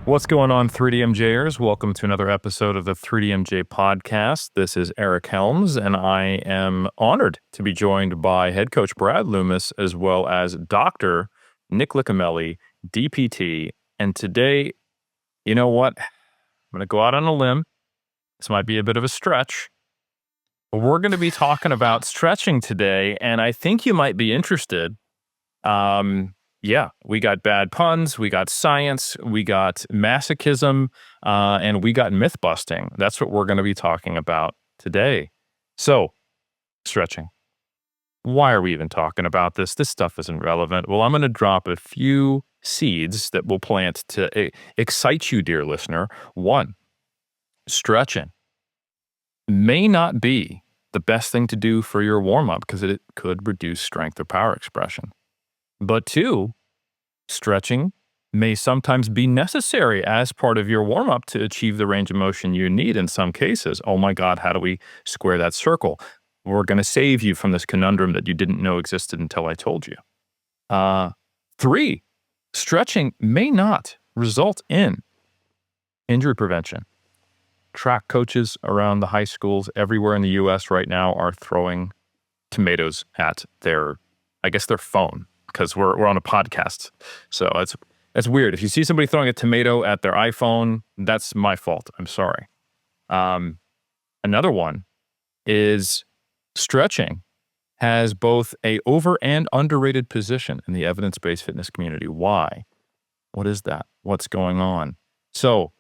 What's going on, 3DMJers? Welcome to another episode of the 3DMJ podcast. This is Eric Helms, and I am honored to be joined by head coach Brad Loomis, as well as Dr. Nick Licamelli, DPT. And today, you know what? I'm going to go out on a limb. This might be a bit of a stretch. But we're going to be talking about stretching today, and I think you might be interested. Yeah, we got bad puns, we got science, we got masochism, and we got myth busting. That's what we're going to be talking about today. So, stretching. Why are we even talking about this? This stuff isn't relevant. Well, I'm going to drop a few seeds that will plant to excite you, dear listener. One, stretching may not be the best thing to do for your warm-up because it could reduce strength or power expression. But two, stretching may sometimes be necessary as part of your warm-up to achieve the range of motion you need in some cases. Oh my God, how do we square that circle? We're going to save you from this conundrum that you didn't know existed until I told you. Three, stretching may not result in injury prevention. Track coaches around the high schools everywhere in the U.S. right now are throwing tomatoes at their phone, because we're on a podcast. So it's weird. If you see somebody throwing a tomato at their iPhone, that's my fault. I'm sorry. Another one is stretching has both a over and underrated position in the evidence-based fitness community. Why? What is that? What's going on? So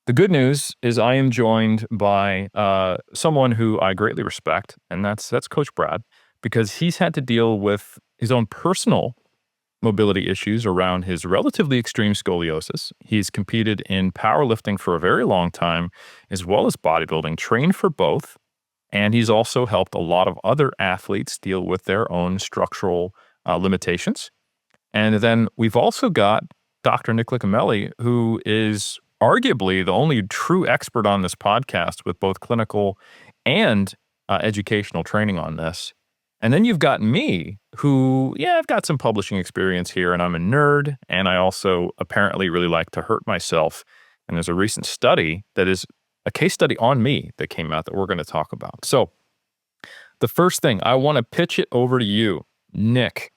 the good news is I am joined by someone who I greatly respect, and that's Coach Brad, because he's had to deal with his own personal mobility issues around his relatively extreme scoliosis. He's competed in powerlifting for a very long time, as well as bodybuilding, trained for both, and he's also helped a lot of other athletes deal with their own structural limitations. And then we've also got Dr. Nick Licamelli, who is arguably the only true expert on this podcast with both clinical and educational training on this. And then you've got me, who, I've got some publishing experience here, and I'm a nerd, and I also apparently really like to hurt myself. And there's a recent study that is a case study on me that came out that we're going to talk about. So the first thing, I want to pitch it over to you, Nick.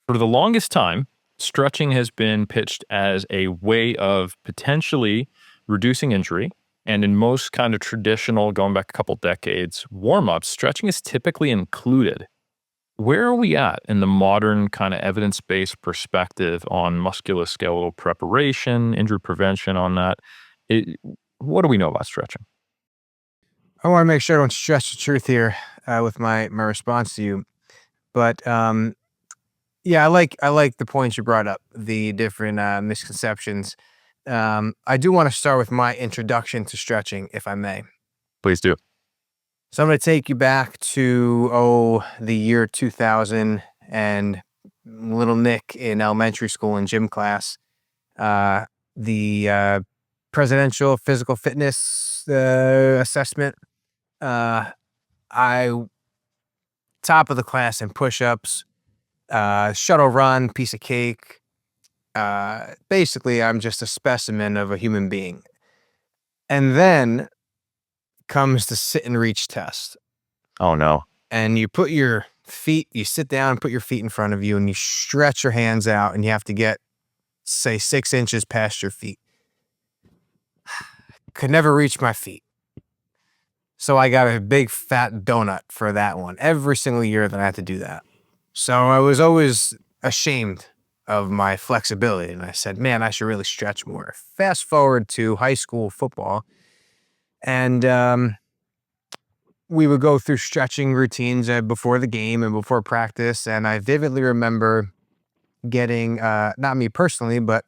For the longest time, stretching has been pitched as a way of potentially reducing injury. And in most kind of traditional, going back a couple decades, warm-ups, stretching is typically included. Where are we at in the modern kind of evidence-based perspective on musculoskeletal preparation, injury prevention on that? What do we know about stretching? I want to make sure I don't stretch the truth here with my response to you. But I like the points you brought up, the different misconceptions. I do want to start with my introduction to stretching, if I may. Please do. So I'm going to take you back to, the year 2000 and little Nick in elementary school in gym class. The presidential physical fitness assessment. I top of the class in push-ups, shuttle run, piece of cake. Basically, I'm just a specimen of a human being. And then comes the sit and reach test. Oh, no. And you sit down and put your feet in front of you, and you stretch your hands out, and you have to get, say, 6 inches past your feet. Could never reach my feet. So I got a big fat donut for that one every single year that I had to do that. So I was always ashamed of my flexibility. And I said, man, I should really stretch more. Fast forward to high school football. And we would go through stretching routines before the game and before practice. And I vividly remember getting, not me personally, but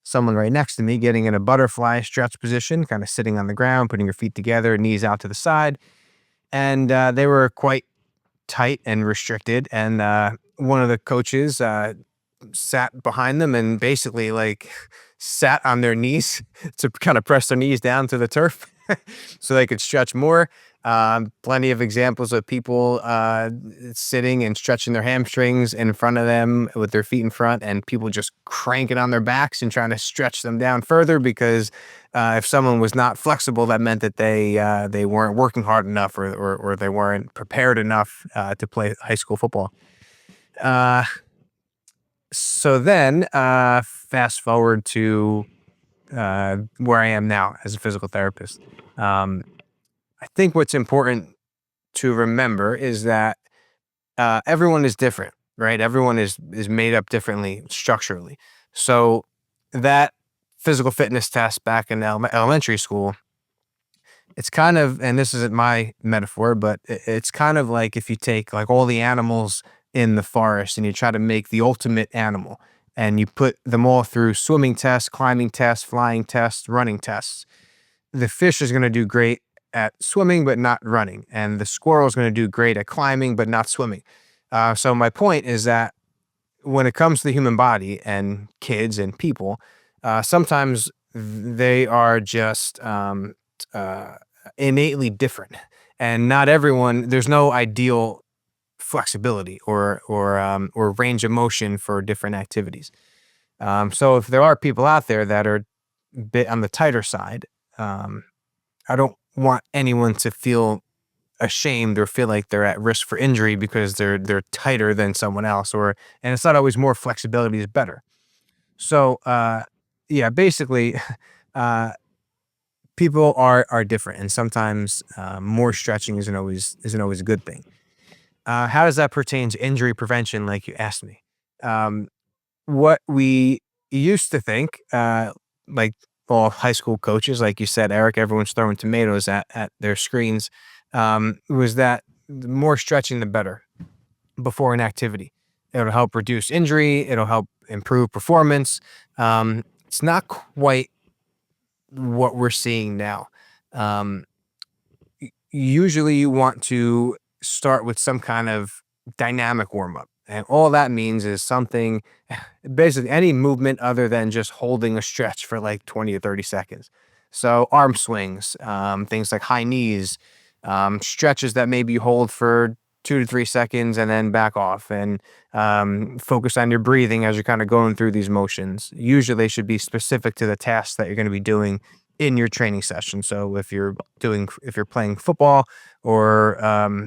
someone right next to me getting in a butterfly stretch position, kind of sitting on the ground, putting your feet together, knees out to the side. And they were quite tight and restricted. And one of the coaches sat behind them and basically sat on their knees to kind of press their knees down to the turf. so they could stretch more. Plenty of examples of people sitting and stretching their hamstrings in front of them with their feet in front, and people just cranking on their backs and trying to stretch them down further because if someone was not flexible, that meant that they weren't working hard enough, or they weren't prepared enough to play high school football. Uh, so then, fast forward to where I am now as a physical therapist. Um, I think what's important to remember is that everyone is different, right? Everyone is made up differently structurally. So that physical fitness test back in elementary school, it's kind of, and this isn't my metaphor, but it's kind of like if you take like all the animals in the forest and you try to make the ultimate animal, and you put them all through swimming tests, climbing tests, flying tests, running tests. The fish is going to do great at swimming, but not running. And the squirrel is going to do great at climbing, but not swimming. So my point is that when it comes to the human body and kids and people, sometimes they are just uh, innately different, and not everyone. There's no ideal flexibility or range of motion for different activities. So if there are people out there that are a bit on the tighter side, um, I don't want anyone to feel ashamed or feel like they're at risk for injury because they're tighter than someone else, and it's not always more flexibility is better. So yeah, basically, uh, people are different, and sometimes more stretching isn't always a good thing. How does that pertain to injury prevention, like you asked me? Um, what we used to think, like all high school coaches, like you said, Eric, everyone's throwing tomatoes at their screens, was that the more stretching, the better before an activity. It'll help reduce injury, it'll help improve performance. It's not quite what we're seeing now. Um, Usually you want to start with some kind of dynamic warm up. And all that means is something, basically any movement other than just holding a stretch for like 20 or 30 seconds. So arm swings, things like high knees, stretches that maybe you hold for 2 to 3 seconds and then back off, and focus on your breathing as you're kind of going through these motions. Usually they should be specific to the tasks that you're going to be doing in your training session. So if you're playing football or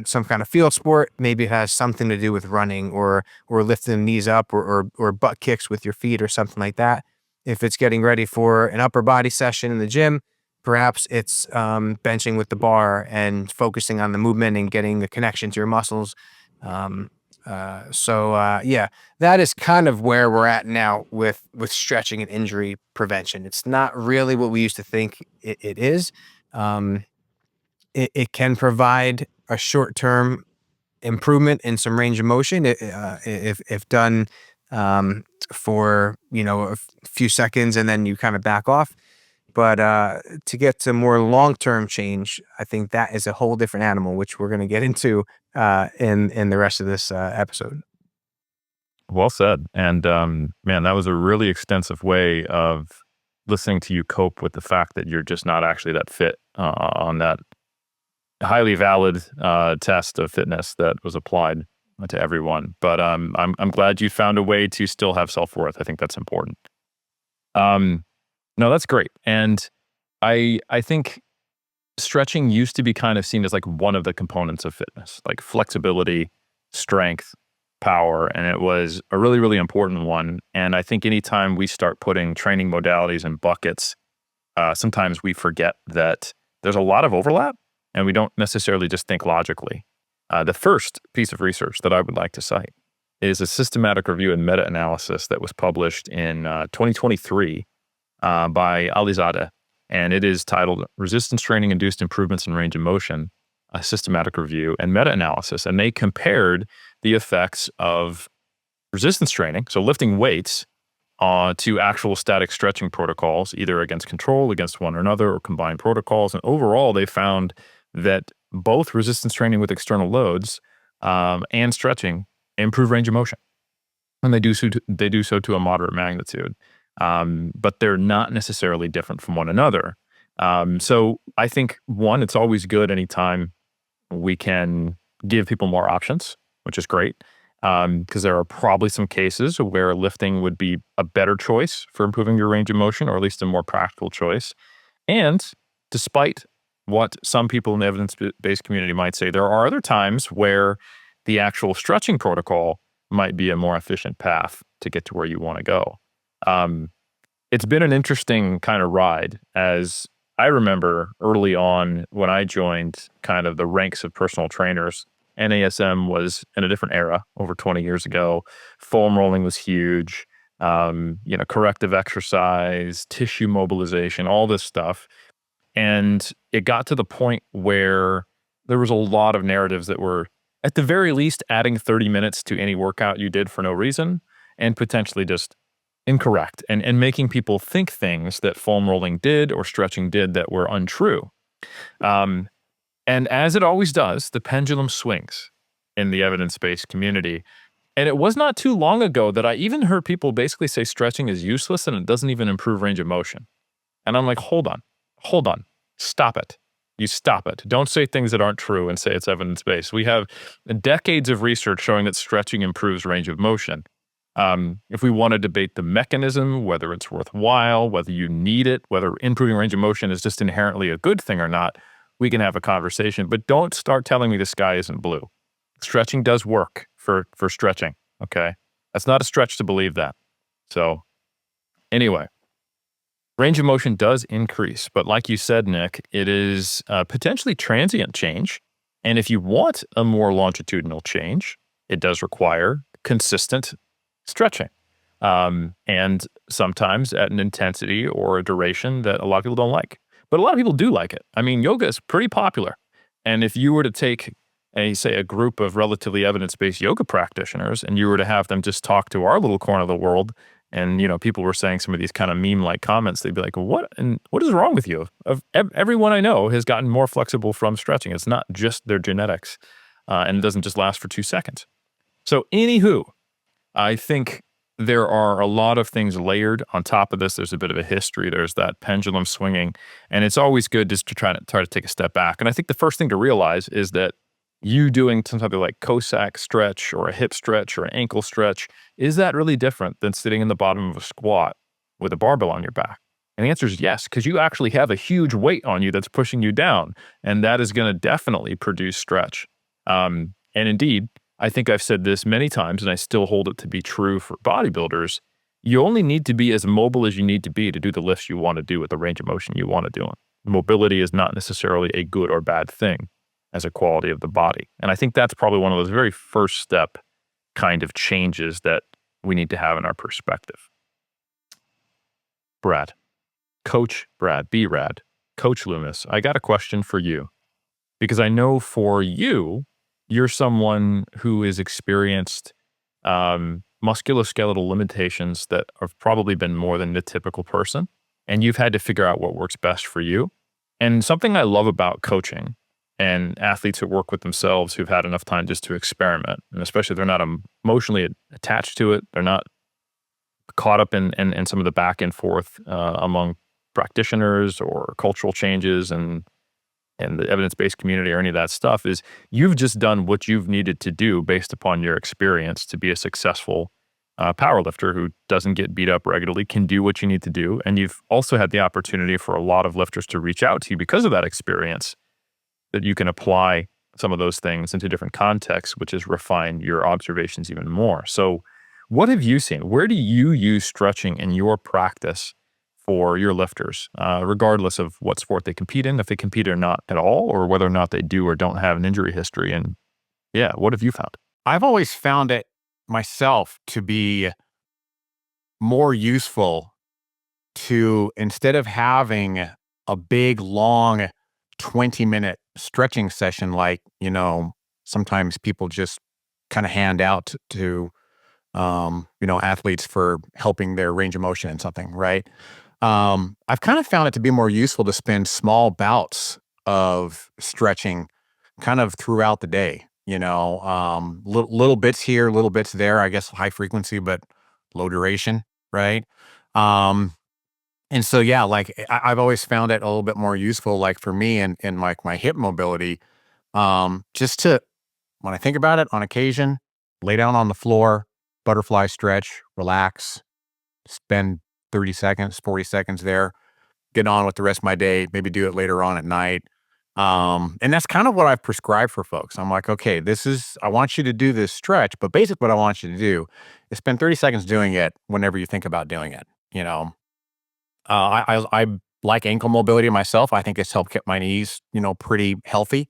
some kind of field sport, maybe it has something to do with running or lifting the knees up, or butt kicks with your feet or something like that. If it's getting ready for an upper body session in the gym, perhaps it's benching with the bar and focusing on the movement and getting the connection to your muscles. Um, yeah, that is kind of where we're at now with stretching and injury prevention. It's not really what we used to think it is. Um, it can provide a short term improvement in some range of motion, if done for a few seconds and then you kind of back off. But to get to more long term change, I think that is a whole different animal, which we're going to get into in the rest of this episode. Well said. And man, that was a really extensive way of listening to you cope with the fact that you're just not actually that fit on that highly valid test of fitness that was applied to everyone. But I'm glad you found a way to still have self worth. I think that's important. Um, no, that's great. And I think stretching used to be kind of seen as like one of the components of fitness, like flexibility, strength, power, and it was a really, really important one. And I think anytime we start putting training modalities in buckets, sometimes we forget that there's a lot of overlap and we don't necessarily just think logically. The first piece of research that I would like to cite is a systematic review and meta-analysis that was published in 2023 by Alizadeh, and it is titled Resistance Training Induced Improvements in Range of Motion, a Systematic Review and Meta-Analysis. And they compared the effects of resistance training, so lifting weights, to actual static stretching protocols, either against control, against one another, or combined protocols. And overall, they found that both resistance training with external loads and stretching improve range of motion. And they do so to a moderate magnitude. But they're not necessarily different from one another. So I think one, it's always good anytime we can give people more options, which is great. Because there are probably some cases where lifting would be a better choice for improving your range of motion, or at least a more practical choice. And despite what some people in the evidence-based community might say, there are other times where the actual stretching protocol might be a more efficient path to get to where you want to go. Um, it's been an interesting kind of ride, as I remember early on when I joined kind of the ranks of personal trainers. NASM was in a different era over 20 years ago. Foam rolling was huge. Corrective exercise, tissue mobilization, all this stuff. And it got to the point where there was a lot of narratives that were, at the very least, adding 30 minutes to any workout you did for no reason, and potentially just incorrect, and making people think things that foam rolling did or stretching did that were untrue. Um, and as it always does, the pendulum swings in the evidence-based community. And it was not too long ago that I even heard people basically say stretching is useless and it doesn't even improve range of motion. And I'm like, hold on, stop it. You stop it. Don't say things that aren't true and say it's evidence-based. We have decades of research showing that stretching improves range of motion. If we want to debate the mechanism, whether it's worthwhile, whether you need it, whether improving range of motion is just inherently a good thing or not, we can have a conversation. But don't start telling me the sky isn't blue. Stretching does work for stretching, okay? That's not a stretch to believe that. So anyway, range of motion does increase, but like you said, Nick, it is potentially transient change. And if you want a more longitudinal change, it does require consistent stretching. And sometimes at an intensity or a duration that a lot of people don't like. But a lot of people do like it. I mean, yoga is pretty popular. And if you were to take say a group of relatively evidence-based yoga practitioners and you were to have them just talk to our little corner of the world, and people were saying some of these kind of meme-like comments, they'd be like, what is wrong with you? Everyone I know has gotten more flexible from stretching. It's not just their genetics, and it doesn't just last for 2 seconds. So anywho, I think there are a lot of things layered on top of this. There's a bit of a history. There's that pendulum swinging, and it's always good just to try to take a step back. And I think the first thing to realize is that you doing something like Cossack stretch or a hip stretch or an ankle stretch, is that really different than sitting in the bottom of a squat with a barbell on your back? And the answer is yes, because you actually have a huge weight on you that's pushing you down, and that is going to definitely produce stretch. And indeed, I think I've said this many times, and I still hold it to be true for bodybuilders. You only need to be as mobile as you need to be do the lifts you want to do with the range of motion you want to do. Mobility is not necessarily a good or bad thing as a quality of the body. And I think that's probably one of those very first step kind of changes that we need to have in our perspective. Brad, Coach Brad, B-Rad, Coach Loomis, I got a question for you, because I know for you, you're someone who has experienced musculoskeletal limitations that have probably been more than the typical person, and you've had to figure out what works best for you. And something I love about coaching and athletes who work with themselves who've had enough time just to experiment, and especially if they're not emotionally attached to it, they're not caught up in some of the back and forth among practitioners or cultural changes and the evidence-based community or any of that stuff, is you've just done what you've needed to do based upon your experience to be a successful powerlifter who doesn't get beat up regularly, can do what you need to do. And you've also had the opportunity for a lot of lifters to reach out to you because of that experience, that you can apply some of those things into different contexts, which has refined your observations even more. So what have you seen? Where do you use stretching in your practice for your lifters, regardless of what sport they compete in, if they compete or not at all, or whether or not they do or don't have an injury history? And yeah, what have you found? I've always found it myself to be more useful to, instead of having a big, long 20-minute stretching session, like, sometimes people just kind of hand out to, athletes for helping their range of motion and something, right? I've kind of found it to be more useful to spend small bouts of stretching kind of throughout the day, little bits here, little bits there, I guess high frequency, but low duration, right? Um, And so, yeah, like I've always found it a little bit more useful, like for me in like my hip mobility, just to, when I think about it, on occasion, lay down on the floor, butterfly stretch, relax, spend 30 seconds, 40 seconds there, get on with the rest of my day, maybe do it later on at night. And that's kind of what I've prescribed for folks. I'm like, okay, I want you to do this stretch, but basically what I want you to do is spend 30 seconds doing it whenever you think about doing it. You know, I like ankle mobility myself. I think it's helped keep my knees, pretty healthy.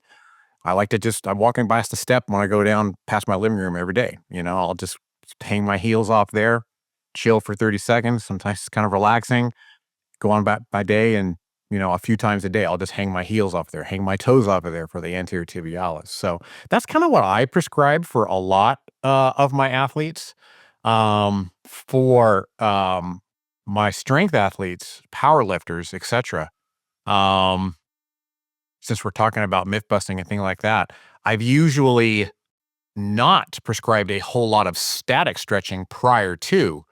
I like to I'm walking past the step when I go down past my living room every day. I'll just hang my heels off there, chill for 30 seconds. Sometimes it's kind of relaxing, go on about my day. And, a few times a day, I'll just hang my heels off there, hang my toes off of there for the anterior tibialis. So that's kind of what I prescribe for a lot of my athletes. For my strength athletes, power lifters, etc. Um, since we're talking about myth busting and things like that, I've usually not prescribed a whole lot of static stretching prior to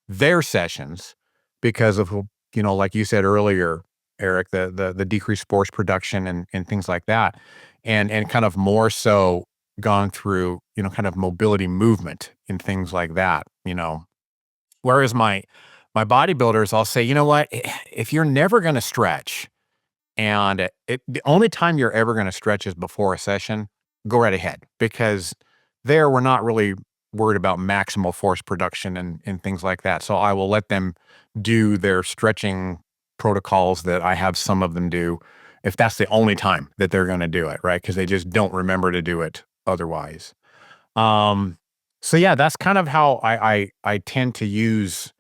their sessions because of, like you said earlier, Eric, the decreased force production and things like that. And kind of more so gone through, kind of mobility movement and things like that, Whereas my bodybuilders, I'll say, you know what, if you're never going to stretch, and the only time you're ever going to stretch is before a session, go right ahead, because there we're not really worried about maximal force production and things like that. So I will let them do their stretching protocols that I have some of them do, if that's the only time that they're going to do it, right? Because they just don't remember to do it otherwise. Um, so yeah, that's kind of how I tend to use,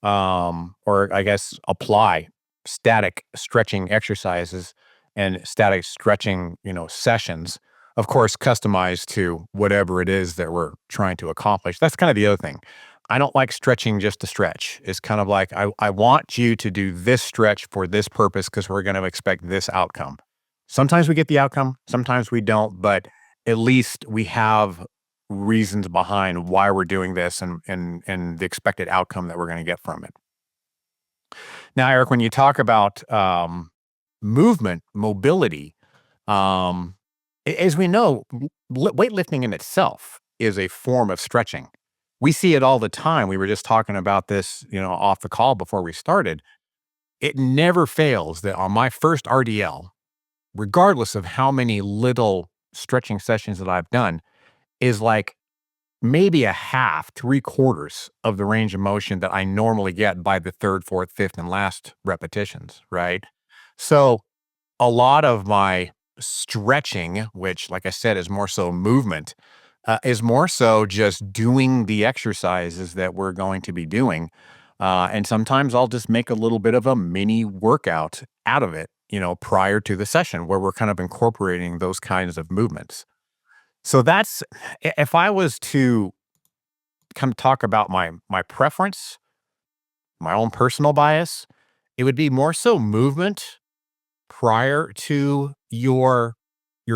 or I guess apply static stretching exercises and static stretching, sessions, of course, customized to whatever it is that we're trying to accomplish. That's kind of the other thing. I don't like stretching just to stretch. It's kind of like, I want you to do this stretch for this purpose because we're going to expect this outcome. Sometimes we get the outcome, sometimes we don't, but at least we have reasons behind why we're doing this and the expected outcome that we're going to get from it. Now, Eric, when you talk about movement, mobility, as we know, weightlifting in itself is a form of stretching. We see it all the time. We were just talking about this, off the call before we started. It never fails that on my first RDL, regardless of how many little stretching sessions that I've done, is like maybe a half, 3/4 of the range of motion that I normally get by the third, fourth, fifth, and last repetitions, right? So a lot of my stretching, which, like I said, is more so movement, is more so just doing the exercises that we're going to be doing. And sometimes I'll just make a little bit of a mini workout out of it, prior to the session where we're kind of incorporating those kinds of movements. So if I was to kind of talk about my preference, my own personal bias, it would be more so movement prior to your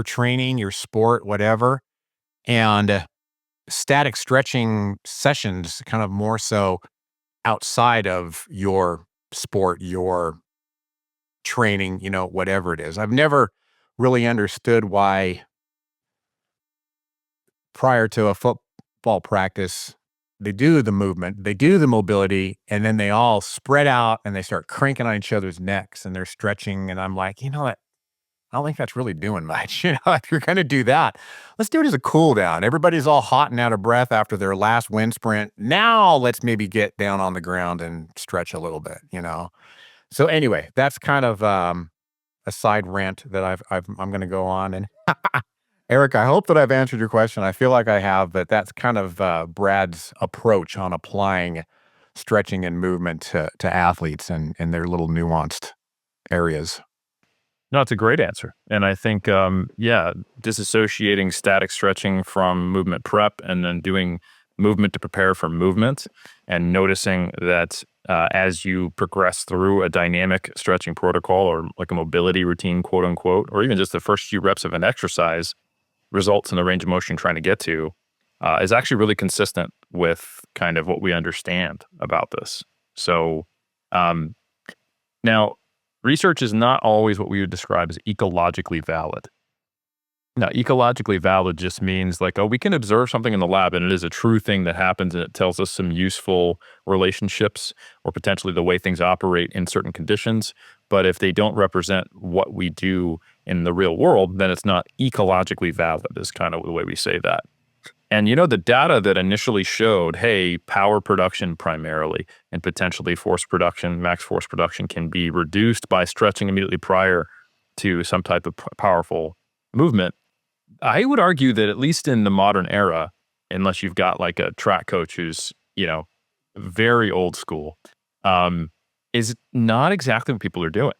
training, your sport, whatever, and static stretching sessions kind of more so outside of your sport, your training, whatever it is. I've never really understood why prior to a football practice, they do the movement, they do the mobility, and then they all spread out and they start cranking on each other's necks and they're stretching. And I'm like, what? I don't think that's really doing much. If you're going to do that, let's do it as a cool down. Everybody's all hot and out of breath after their last wind sprint. Now let's maybe get down on the ground and stretch a little bit. So anyway, that's kind of a side rant that I'm going to go on. And Eric, I hope that I've answered your question. I feel like I have, but that's kind of Brad's approach on applying stretching and movement to athletes and their little nuanced areas. No, it's a great answer. And I think, disassociating static stretching from movement prep and then doing movement to prepare for movement and noticing that as you progress through a dynamic stretching protocol or like a mobility routine, quote unquote, or even just the first few reps of an exercise results in the range of motion you're trying to get to is actually really consistent with kind of what we understand about this. So, Now, research is not always what we would describe as ecologically valid. Now, ecologically valid just means like, oh, we can observe something in the lab and it is a true thing that happens and it tells us some useful relationships or potentially the way things operate in certain conditions. But if they don't represent what we do in the real world, then it's not ecologically valid, is kind of the way we say that. And the data that initially showed, hey, power production primarily and potentially force production, max force production can be reduced by stretching immediately prior to some type of powerful movement. I would argue that at least in the modern era, unless you've got like a track coach who's, very old school, um, is not exactly what people are doing.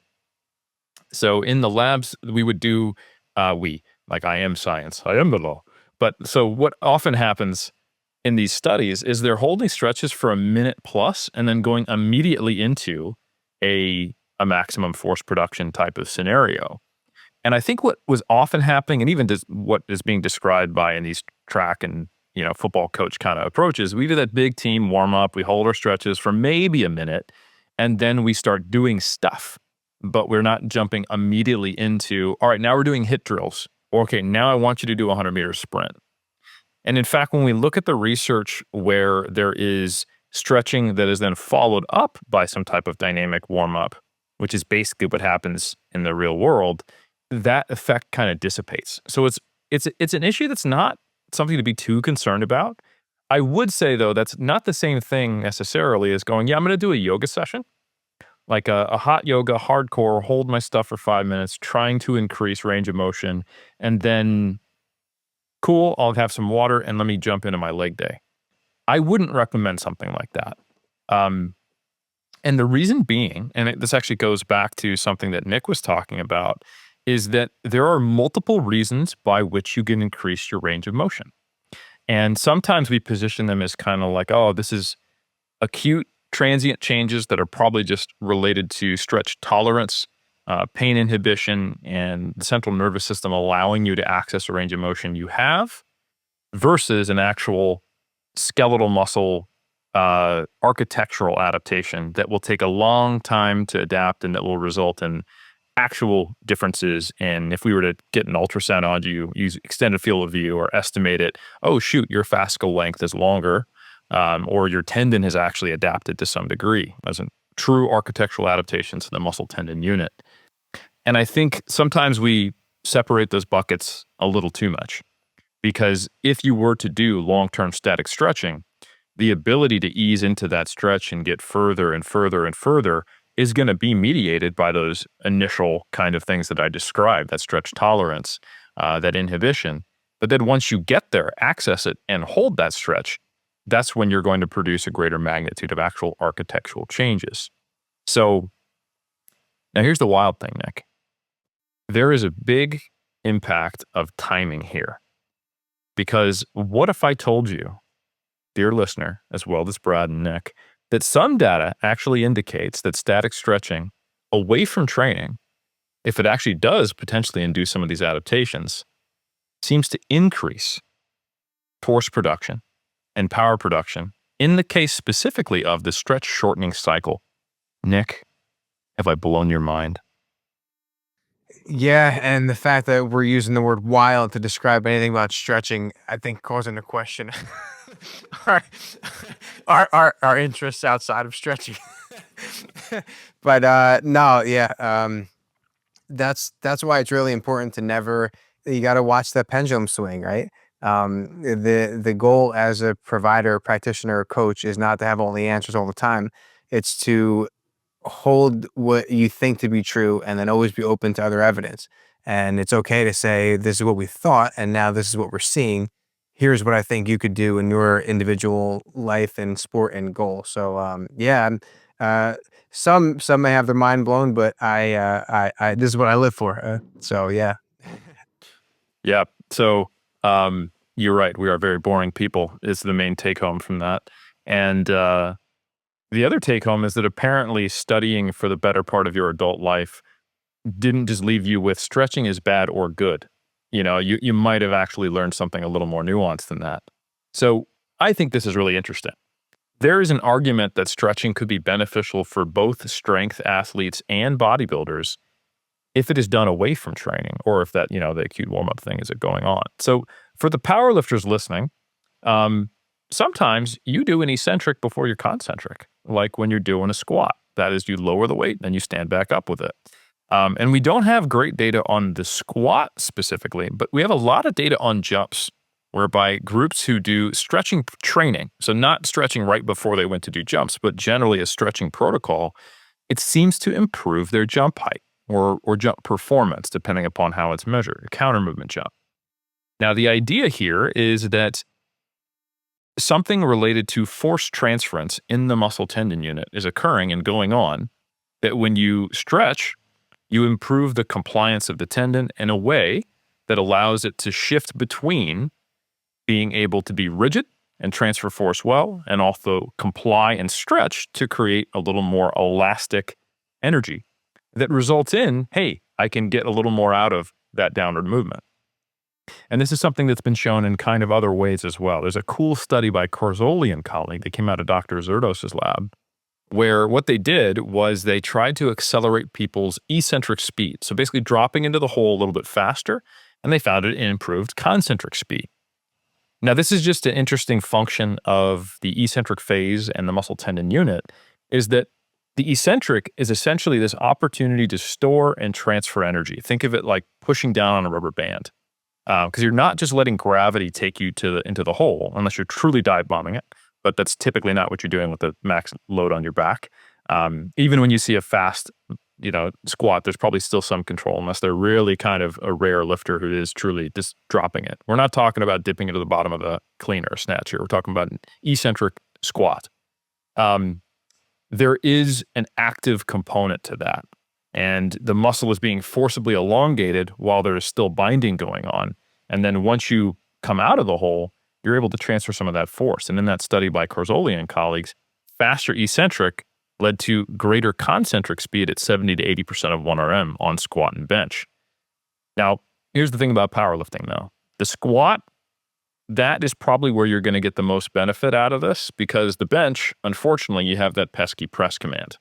So in the labs, we would do, like I am science, I am the law. But so what often happens in these studies is they're holding stretches for a minute plus and then going immediately into a maximum force production type of scenario. And I think what was often happening, and even what is being described by in these track and football coach kind of approaches, we do that big team warm up, we hold our stretches for maybe a minute, and then we start doing stuff. But we're not jumping immediately into, all right, now we're doing hit drills. Or, okay, now I want you to do a 100-meter sprint. And in fact, when we look at the research where there is stretching that is then followed up by some type of dynamic warm up, which is basically what happens in the real world, that effect kind of dissipates. So it's an issue that's not something to be too concerned about. I would say though, that's not the same thing necessarily as going, yeah, I'm going to do a yoga session, like a hot yoga, hardcore, hold my stuff for 5 minutes, trying to increase range of motion, and then cool, I'll have some water and let me jump into my leg day. I wouldn't recommend something like that. And the reason being, and this actually goes back to something that Nick was talking about, is that there are multiple reasons by which you can increase your range of motion. And sometimes we position them as kind of like, oh, this is acute transient changes that are probably just related to stretch tolerance, pain inhibition, and the central nervous system allowing you to access a range of motion you have versus an actual skeletal muscle architectural adaptation that will take a long time to adapt and that will result in actual differences. And if we were to get an ultrasound on you, use extended field of view or estimate it, oh, shoot, your fascicle length is longer, or your tendon has actually adapted to some degree as a true architectural adaptation to the muscle tendon unit. And I think sometimes we separate those buckets a little too much, because if you were to do long-term static stretching, the ability to ease into that stretch and get further and further and further is going to be mediated by those initial kind of things that I described, that stretch tolerance, that inhibition. But then once you get there, access it and hold that stretch, that's when you're going to produce a greater magnitude of actual architectural changes. So now here's the wild thing, Nick. There is a big impact of timing here. Because what if I told you, dear listener, as well as Brad and Nick, that some data actually indicates that static stretching away from training, if it actually does potentially induce some of these adaptations, seems to increase force production and power production in the case specifically of the stretch shortening cycle. Nick, have I blown your mind? Yeah, and the fact that we're using the word wild to describe anything about stretching, I think calls into question our, our interests outside of stretching. But no, yeah, that's why it's really important to never. You got to watch the pendulum swing, right? The goal as a provider, practitioner, or coach is not to have all the answers all the time. It's to hold what you think to be true and then always be open to other evidence. And it's okay to say, this is what we thought, and now this is what we're seeing. Here's what I think you could do in your individual life and sport and goal. So, yeah, some may have their mind blown, but I this is what I live for. So, yeah. Yeah. So you're right. We are very boring people is the main take home from that. And the other take home is that apparently studying for the better part of your adult life didn't just leave you with stretching is bad or good. You might have actually learned something a little more nuanced than that. So I think this is really interesting there is an argument that stretching could be beneficial for both strength athletes and bodybuilders if it is done away from training, or if that, the acute warm-up thing is going on. So for the powerlifters listening, sometimes you do an eccentric before your concentric, like when you're doing a squat. That is, you lower the weight, then you stand back up with it. And we don't have great data on the squat specifically, but we have a lot of data on jumps, whereby groups who do stretching training, so not stretching right before they went to do jumps, but generally a stretching protocol, it seems to improve their jump height or jump performance, depending upon how it's measured, a counter movement jump. Now, the idea here is that something related to force transference in the muscle tendon unit is occurring and going on, that when you stretch, you improve the compliance of the tendon in a way that allows it to shift between being able to be rigid and transfer force well, and also comply and stretch to create a little more elastic energy that results in, hey, I can get a little more out of that downward movement. And this is something that's been shown in kind of other ways as well. There's a cool study by Corzoli and colleague that came out of Dr. Zerdos's lab, where what they did was they tried to accelerate people's eccentric speed. So basically dropping into the hole a little bit faster, and they found it improved concentric speed. Now, this is just an interesting function of the eccentric phase and the muscle tendon unit, is that the eccentric is essentially this opportunity to store and transfer energy. Think of it like pushing down on a rubber band, because you're not just letting gravity take you into the hole, unless you're truly dive bombing it. But that's typically not what you're doing with the max load on your back. Even when you see a fast, squat, there's probably still some control, unless they're really kind of a rare lifter who is truly just dropping it. We're not talking about dipping into the bottom of a clean or a snatch here. We're talking about an eccentric squat. There is an active component to that, and the muscle is being forcibly elongated while there is still binding going on. And then once you come out of the hole, you're able to transfer some of that force. And in that study by Corzoli and colleagues, faster eccentric led to greater concentric speed at 70 to 80% of 1RM on squat and bench. Now, here's the thing about powerlifting, though. The squat, that is probably where you're going to get the most benefit out of this, because the bench, unfortunately, you have that pesky press command.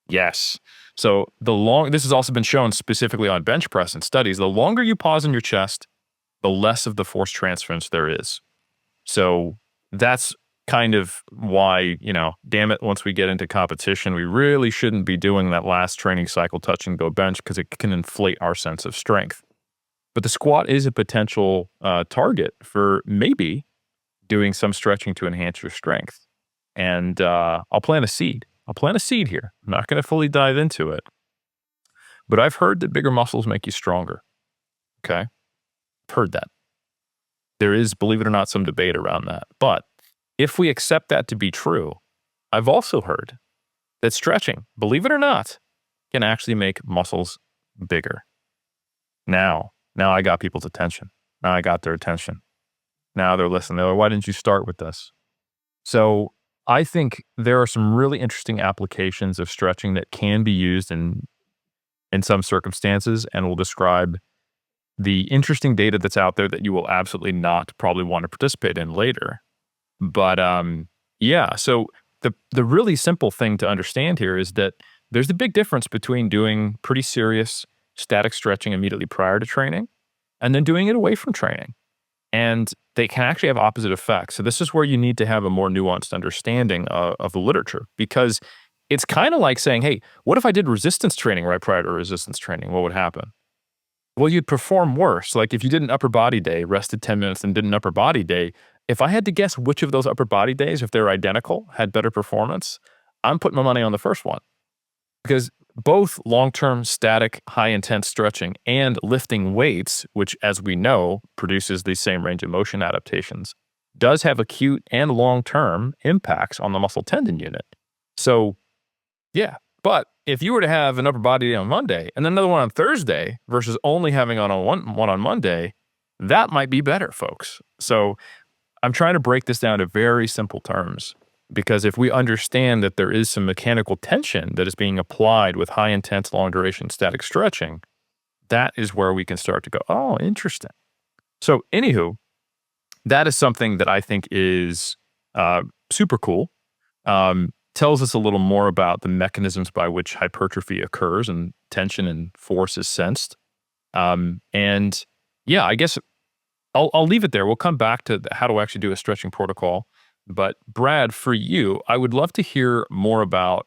Yes. So this has also been shown specifically on bench press in studies. The longer you pause in your chest, the less of the force transference there is. So that's kind of why, damn it, once we get into competition, we really shouldn't be doing that last training cycle touch and go bench, because it can inflate our sense of strength. But the squat is a potential target for maybe doing some stretching to enhance your strength. And I'll plant a seed. Here. I'm not going to fully dive into it. But I've heard that bigger muscles make you stronger. Okay? I've heard that. There is, believe it or not, some debate around that. But if we accept that to be true, I've also heard that stretching, believe it or not, can actually make muscles bigger. Now I got people's attention. Now I got their attention. Now they're listening. They're like, why didn't you start with this? So I think there are some really interesting applications of stretching that can be used in some circumstances, and we'll describe the interesting data that's out there that you will absolutely not probably want to participate in later. But so the really simple thing to understand here is that there's a big difference between doing pretty serious static stretching immediately prior to training and then doing it away from training. And they can actually have opposite effects. So this is where you need to have a more nuanced understanding of the literature, because it's kind of like saying, hey, what if I did resistance training right prior to resistance training? What would happen? Well, you'd perform worse. Like if you did an upper body day, rested 10 minutes and did an upper body day, if I had to guess which of those upper body days, if they're identical, had better performance, I'm putting my money on the first one. Because both long-term static, high-intense stretching and lifting weights, which as we know produces the same range of motion adaptations, does have acute and long-term impacts on the muscle tendon unit. So yeah, but if you were to have an upper body day on Monday and then another one on Thursday versus only having one on Monday, that might be better, folks. So I'm trying to break this down to very simple terms, because if we understand that there is some mechanical tension that is being applied with high intense, long duration static stretching, that is where we can start to go, oh, interesting. So anywho, that is something that I think is super cool. tells us a little more about the mechanisms by which hypertrophy occurs and tension and force is sensed. And yeah, I guess I'll leave it there. We'll come back to how to actually do a stretching protocol. But Brad, for you, I would love to hear more about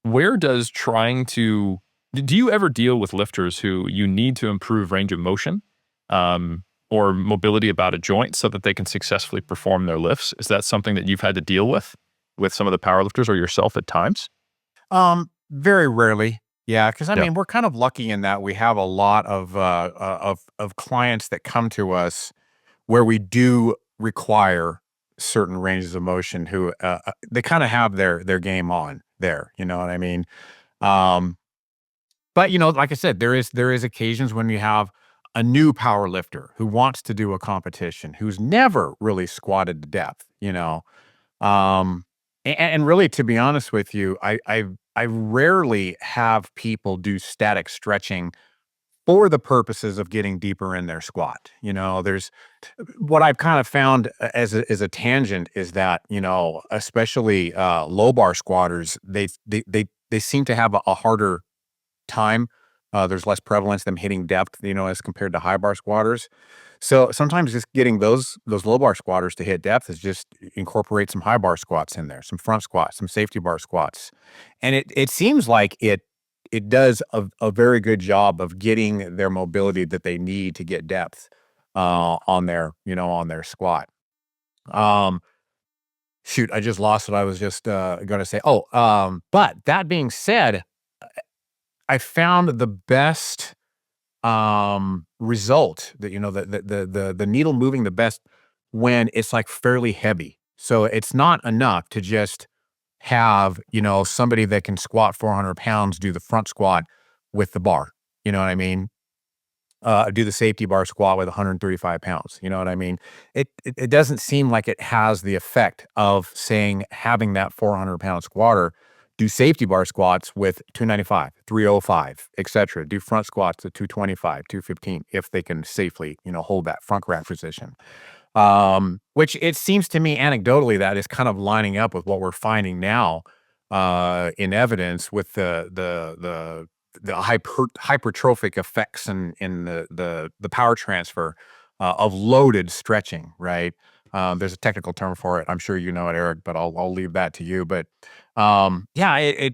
where does trying to do you ever deal with lifters who you need to improve range of motion or mobility about a joint so that they can successfully perform their lifts? Is that something that you've had to deal with some of the powerlifters or yourself at times? Very rarely. Yeah, because I Yeah. mean, we're kind of lucky in that we have a lot of clients that come to us where we do require certain ranges of motion who they kind of have their game on there. You know what I mean? Um, but like I said, there is occasions when you have a new power lifter who wants to do a competition, who's never really squatted to depth. And really, to be honest with you, I rarely have people do static stretching for the purposes of getting deeper in their squat. There's what I've kind of found as a tangent is that especially low bar squatters, they seem to have a harder time. There's less prevalence them hitting depth, as compared to high bar squatters. So sometimes just getting those low bar squatters to hit depth is just incorporate some high bar squats in there, some front squats, some safety bar squats, and it seems like it does a very good job of getting their mobility that they need to get depth on their squat. Um, Shoot, I just lost what I was just going to say. But that being said, I found the best result that the needle moving the best when it's like fairly heavy. So it's not enough to just have somebody that can squat 400 pounds do the front squat with the bar. You know what I mean? Do the safety bar squat with 135 pounds. You know what I mean? It doesn't seem like it has the effect of saying having that 400-pound squatter do safety bar squats with 295, 305, etc. Do front squats at 225, 215 if they can safely hold that front rack position. Which it seems to me anecdotally that is kind of lining up with what we're finding now in evidence with the hypertrophic effects in the power transfer of loaded stretching, right? There's a technical term for it. I'm sure you know it, Eric, but I'll leave that to you. But yeah,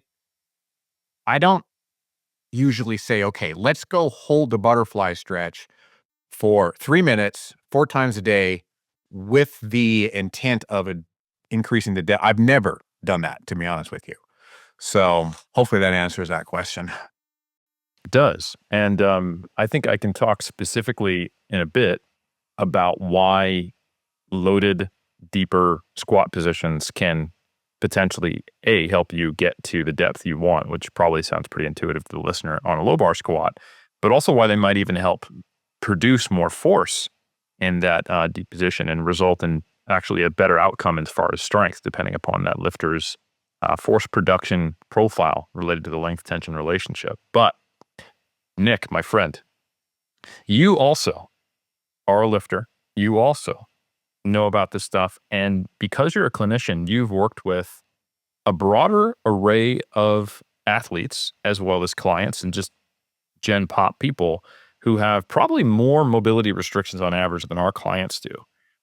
I don't usually say, okay, let's go hold the butterfly stretch for 3 minutes, 4 times a day, with the intent of increasing the depth. I've never done that, to be honest with you. So hopefully that answers that question. It does. And I think I can talk specifically in a bit about why loaded, deeper squat positions can potentially help you get to the depth you want, which probably sounds pretty intuitive to the listener on a low bar squat, but also why they might even help produce more force in that deep position and result in actually a better outcome as far as strength, depending upon that lifter's force production profile related to the length tension relationship. But Nick, my friend, you also are a lifter. You also know about this stuff. And because you're a clinician, you've worked with a broader array of athletes as well as clients and just gen pop people who have probably more mobility restrictions on average than our clients do.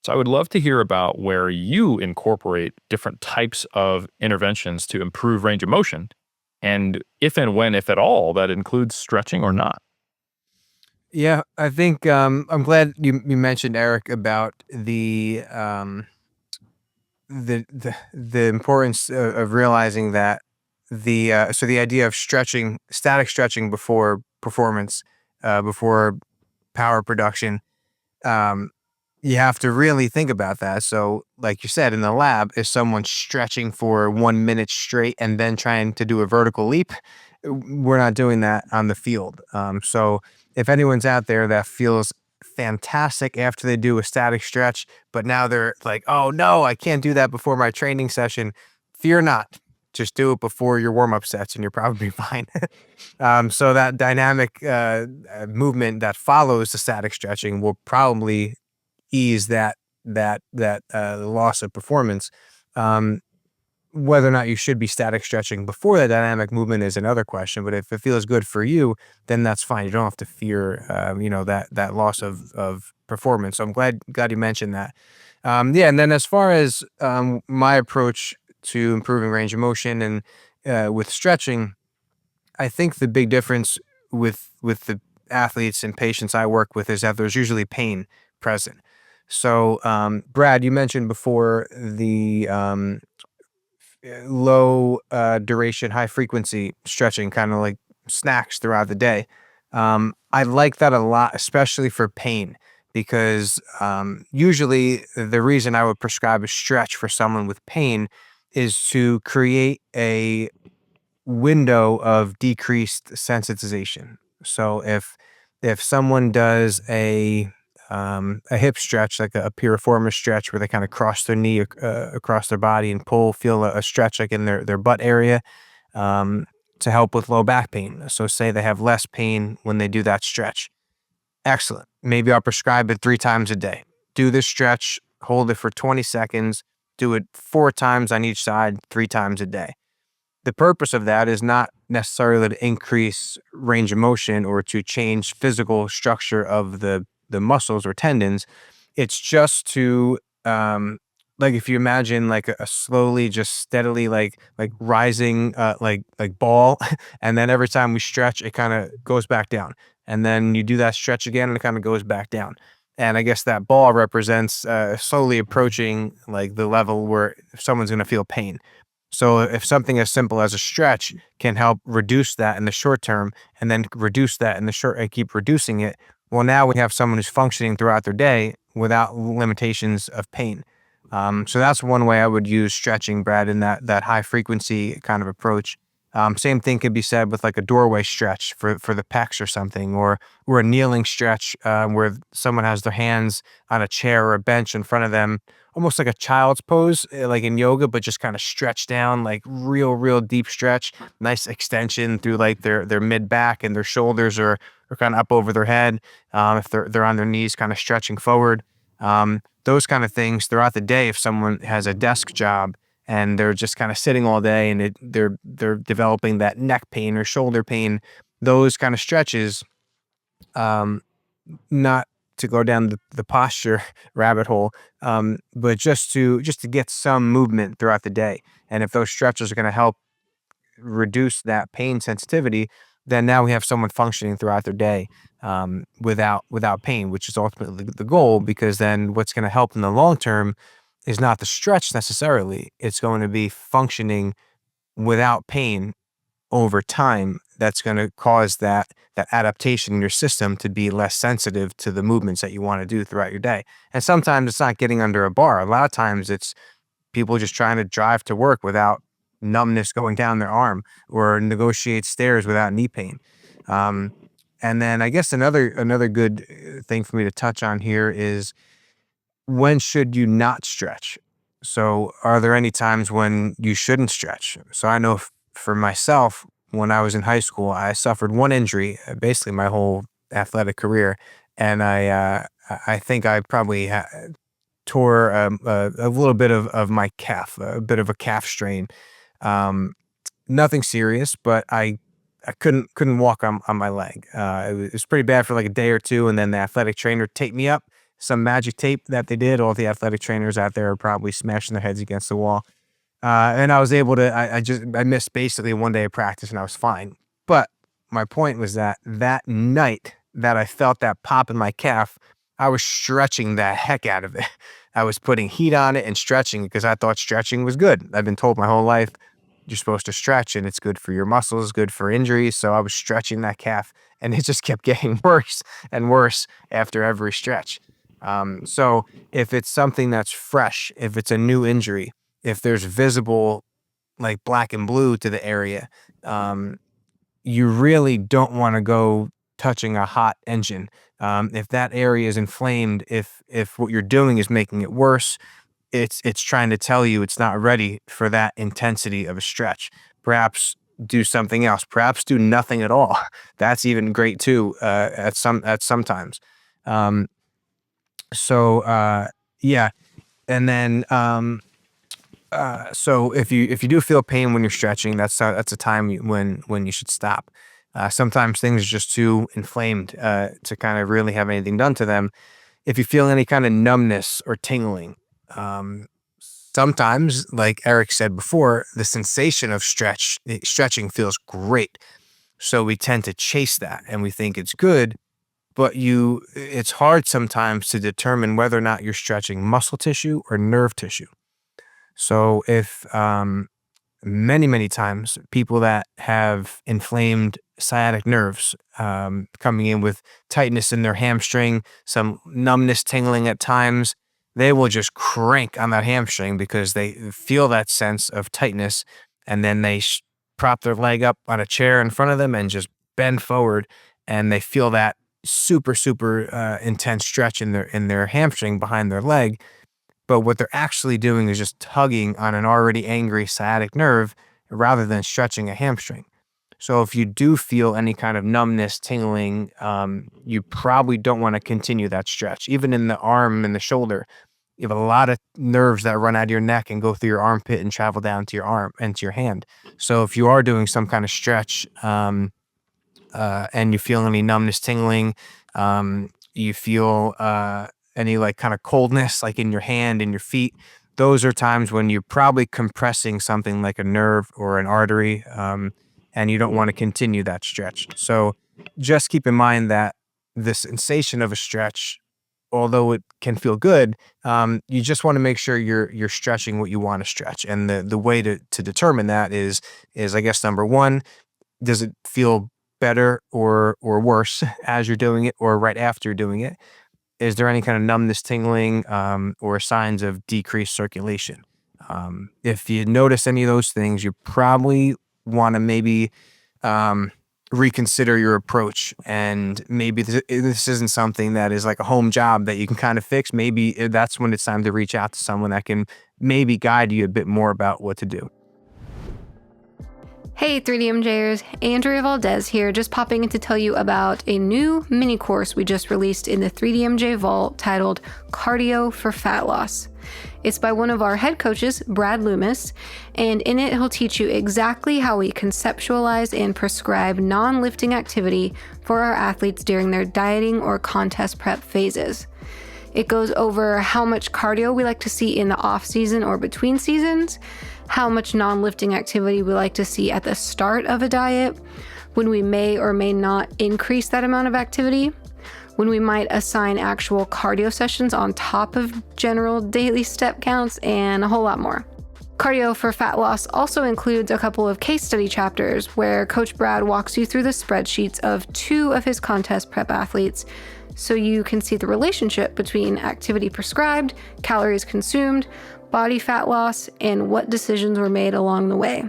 So I would love to hear about where you incorporate different types of interventions to improve range of motion and if and when, if at all, that includes stretching or not. Yeah, I think I'm glad you mentioned, Eric, about the importance of realizing that the idea of stretching, static stretching before performance, before power production, um, you have to really think about that. So, like you said, in the lab, if someone's stretching for 1 minute straight and then trying to do a vertical leap, we're not doing that on the field. So, if anyone's out there that feels fantastic after they do a static stretch, but now they're like, oh no, I can't do that before my training session, fear not. Just do it before your warm up sets and you're probably fine. So, that dynamic movement that follows the static stretching will probably ease that loss of performance. Um, whether or not you should be static stretching before the dynamic movement is another question. But if it feels good for you, then that's fine. You don't have to fear, that loss of performance. So I'm glad you mentioned that. Yeah, and then as far as my approach to improving range of motion and with stretching, I think the big difference with the athletes and patients I work with is that there's usually pain present. So, Brad, you mentioned before the low duration, high frequency stretching, kind of like snacks throughout the day. I like that a lot, especially for pain, because usually the reason I would prescribe a stretch for someone with pain is to create a window of decreased sensitization. So if someone does a hip stretch, like a piriformis stretch, where they kind of cross their knee across their body and feel a stretch like in their butt area, um, to help with low back pain. So say they have less pain when they do that stretch. Excellent. Maybe I'll prescribe it 3 times a day. Do this stretch, hold it for 20 seconds, do it 4 times on each side, 3 times a day. The purpose of that is not necessarily to increase range of motion or to change physical structure of the muscles or tendons. It's just to like if you imagine like a slowly, just steadily like rising like ball, and then every time we stretch, it kind of goes back down, and then you do that stretch again, and it kind of goes back down. And I guess that ball represents slowly approaching like the level where someone's going to feel pain. So if something as simple as a stretch can help reduce that in the short term, and then reduce that in the short and keep reducing it, well, now we have someone who's functioning throughout their day without limitations of pain. So that's one way I would use stretching, Brad, in that high frequency kind of approach. Same thing could be said with like a doorway stretch for the pecs or something, or a kneeling stretch where someone has their hands on a chair or a bench in front of them, almost like a child's pose, like in yoga, but just kind of stretch down, like real deep stretch, nice extension through like their mid back, and their shoulders are kind of up over their head. If they're on their knees, kind of stretching forward. Those kind of things throughout the day. If someone has a desk job and they're just kind of sitting all day, and they're developing that neck pain or shoulder pain, those kind of stretches, um, not to go down the posture rabbit hole, but just to get some movement throughout the day. And if those stretches are going to help reduce that pain sensitivity, then now we have someone functioning throughout their day without pain, which is ultimately the goal. Because then what's going to help in the long term is not the stretch necessarily; it's going to be functioning without pain over time. That's going to cause that adaptation in your system to be less sensitive to the movements that you want to do throughout your day. And sometimes it's not getting under a bar. A lot of times it's people just trying to drive to work without numbness going down their arm, or negotiate stairs without knee pain. Um, and then I guess another good thing for me to touch on here is, when should you not stretch? So, are there any times when you shouldn't stretch? So, I know for myself, when I was in high school, I suffered one injury, basically my whole athletic career, and I think I probably tore a little bit of my calf, a bit of a calf strain. Um, Nothing serious, but I couldn't walk on my leg. It was pretty bad for like a day or two, and then the athletic trainer taped me up. Some magic tape that they did. All the athletic trainers out there are probably smashing their heads against the wall. And I was able to. I missed basically one day of practice, and I was fine. But my point was that night that I felt that pop in my calf, I was stretching the heck out of it. I was putting heat on it and stretching, because I thought stretching was good. I've been told my whole life you're supposed to stretch, and it's good for your muscles, good for injuries. So I was stretching that calf, and it just kept getting worse and worse after every stretch. So if it's something that's fresh, if it's a new injury, if there's visible like black and blue to the area, um, you really don't want to go touching a hot engine. If that area is inflamed, if what you're doing is making it worse, it's trying to tell you it's not ready for that intensity of a stretch. Perhaps do something else. Perhaps do nothing at all. That's even great too. At sometimes. So yeah, and then So if you do feel pain when you're stretching, that's a time when you should stop. Sometimes things are just too inflamed to kind of really have anything done to them. If you feel any kind of numbness or tingling, um, sometimes, like Eric said before, the sensation of stretching feels great. So we tend to chase that and we think it's good, but it's hard sometimes to determine whether or not you're stretching muscle tissue or nerve tissue. So if many times people that have inflamed sciatic nerves coming in with tightness in their hamstring, some numbness, tingling at times, they will just crank on that hamstring because they feel that sense of tightness, and then they prop their leg up on a chair in front of them and just bend forward, and they feel that super intense stretch in their hamstring behind their leg. But what they're actually doing is just tugging on an already angry sciatic nerve rather than stretching a hamstring. So if you do feel any kind of numbness, tingling, you probably don't want to continue that stretch. Even in the arm and the shoulder, you have a lot of nerves that run out of your neck and go through your armpit and travel down to your arm and to your hand. So if you are doing some kind of stretch, and you feel any numbness, tingling, you feel any like kind of coldness, like in your hand and your feet, those are times when you're probably compressing something like a nerve or an artery, and you don't want to continue that stretch. So just keep in mind that the sensation of a stretch, although it can feel good, you just want to make sure you're stretching what you want to stretch. And the way to determine that is I guess number one, does it feel better or worse as you're doing it or right after you're doing it? Is there any kind of numbness, tingling, or signs of decreased circulation? If you notice any of those things, you probably want to maybe reconsider your approach. And maybe this isn't something that is like a home job that you can kind of fix. Maybe that's when it's time to reach out to someone that can maybe guide you a bit more about what to do. Hey 3DMJers, Andrea Valdez here, just popping in to tell you about a new mini course we just released in the 3DMJ Vault titled Cardio for Fat Loss. It's by one of our head coaches, Brad Loomis, and in it he'll teach you exactly how we conceptualize and prescribe non-lifting activity for our athletes during their dieting or contest prep phases. It goes over how much cardio we like to see in the off season or between seasons, how much non-lifting activity we like to see at the start of a diet, when we may or may not increase that amount of activity, when we might assign actual cardio sessions on top of general daily step counts, and a whole lot more. Cardio for Fat Loss also includes a couple of case study chapters where Coach Brad walks you through the spreadsheets of 2 of his contest prep athletes so you can see the relationship between activity prescribed, calories consumed, body fat loss, and what decisions were made along the way.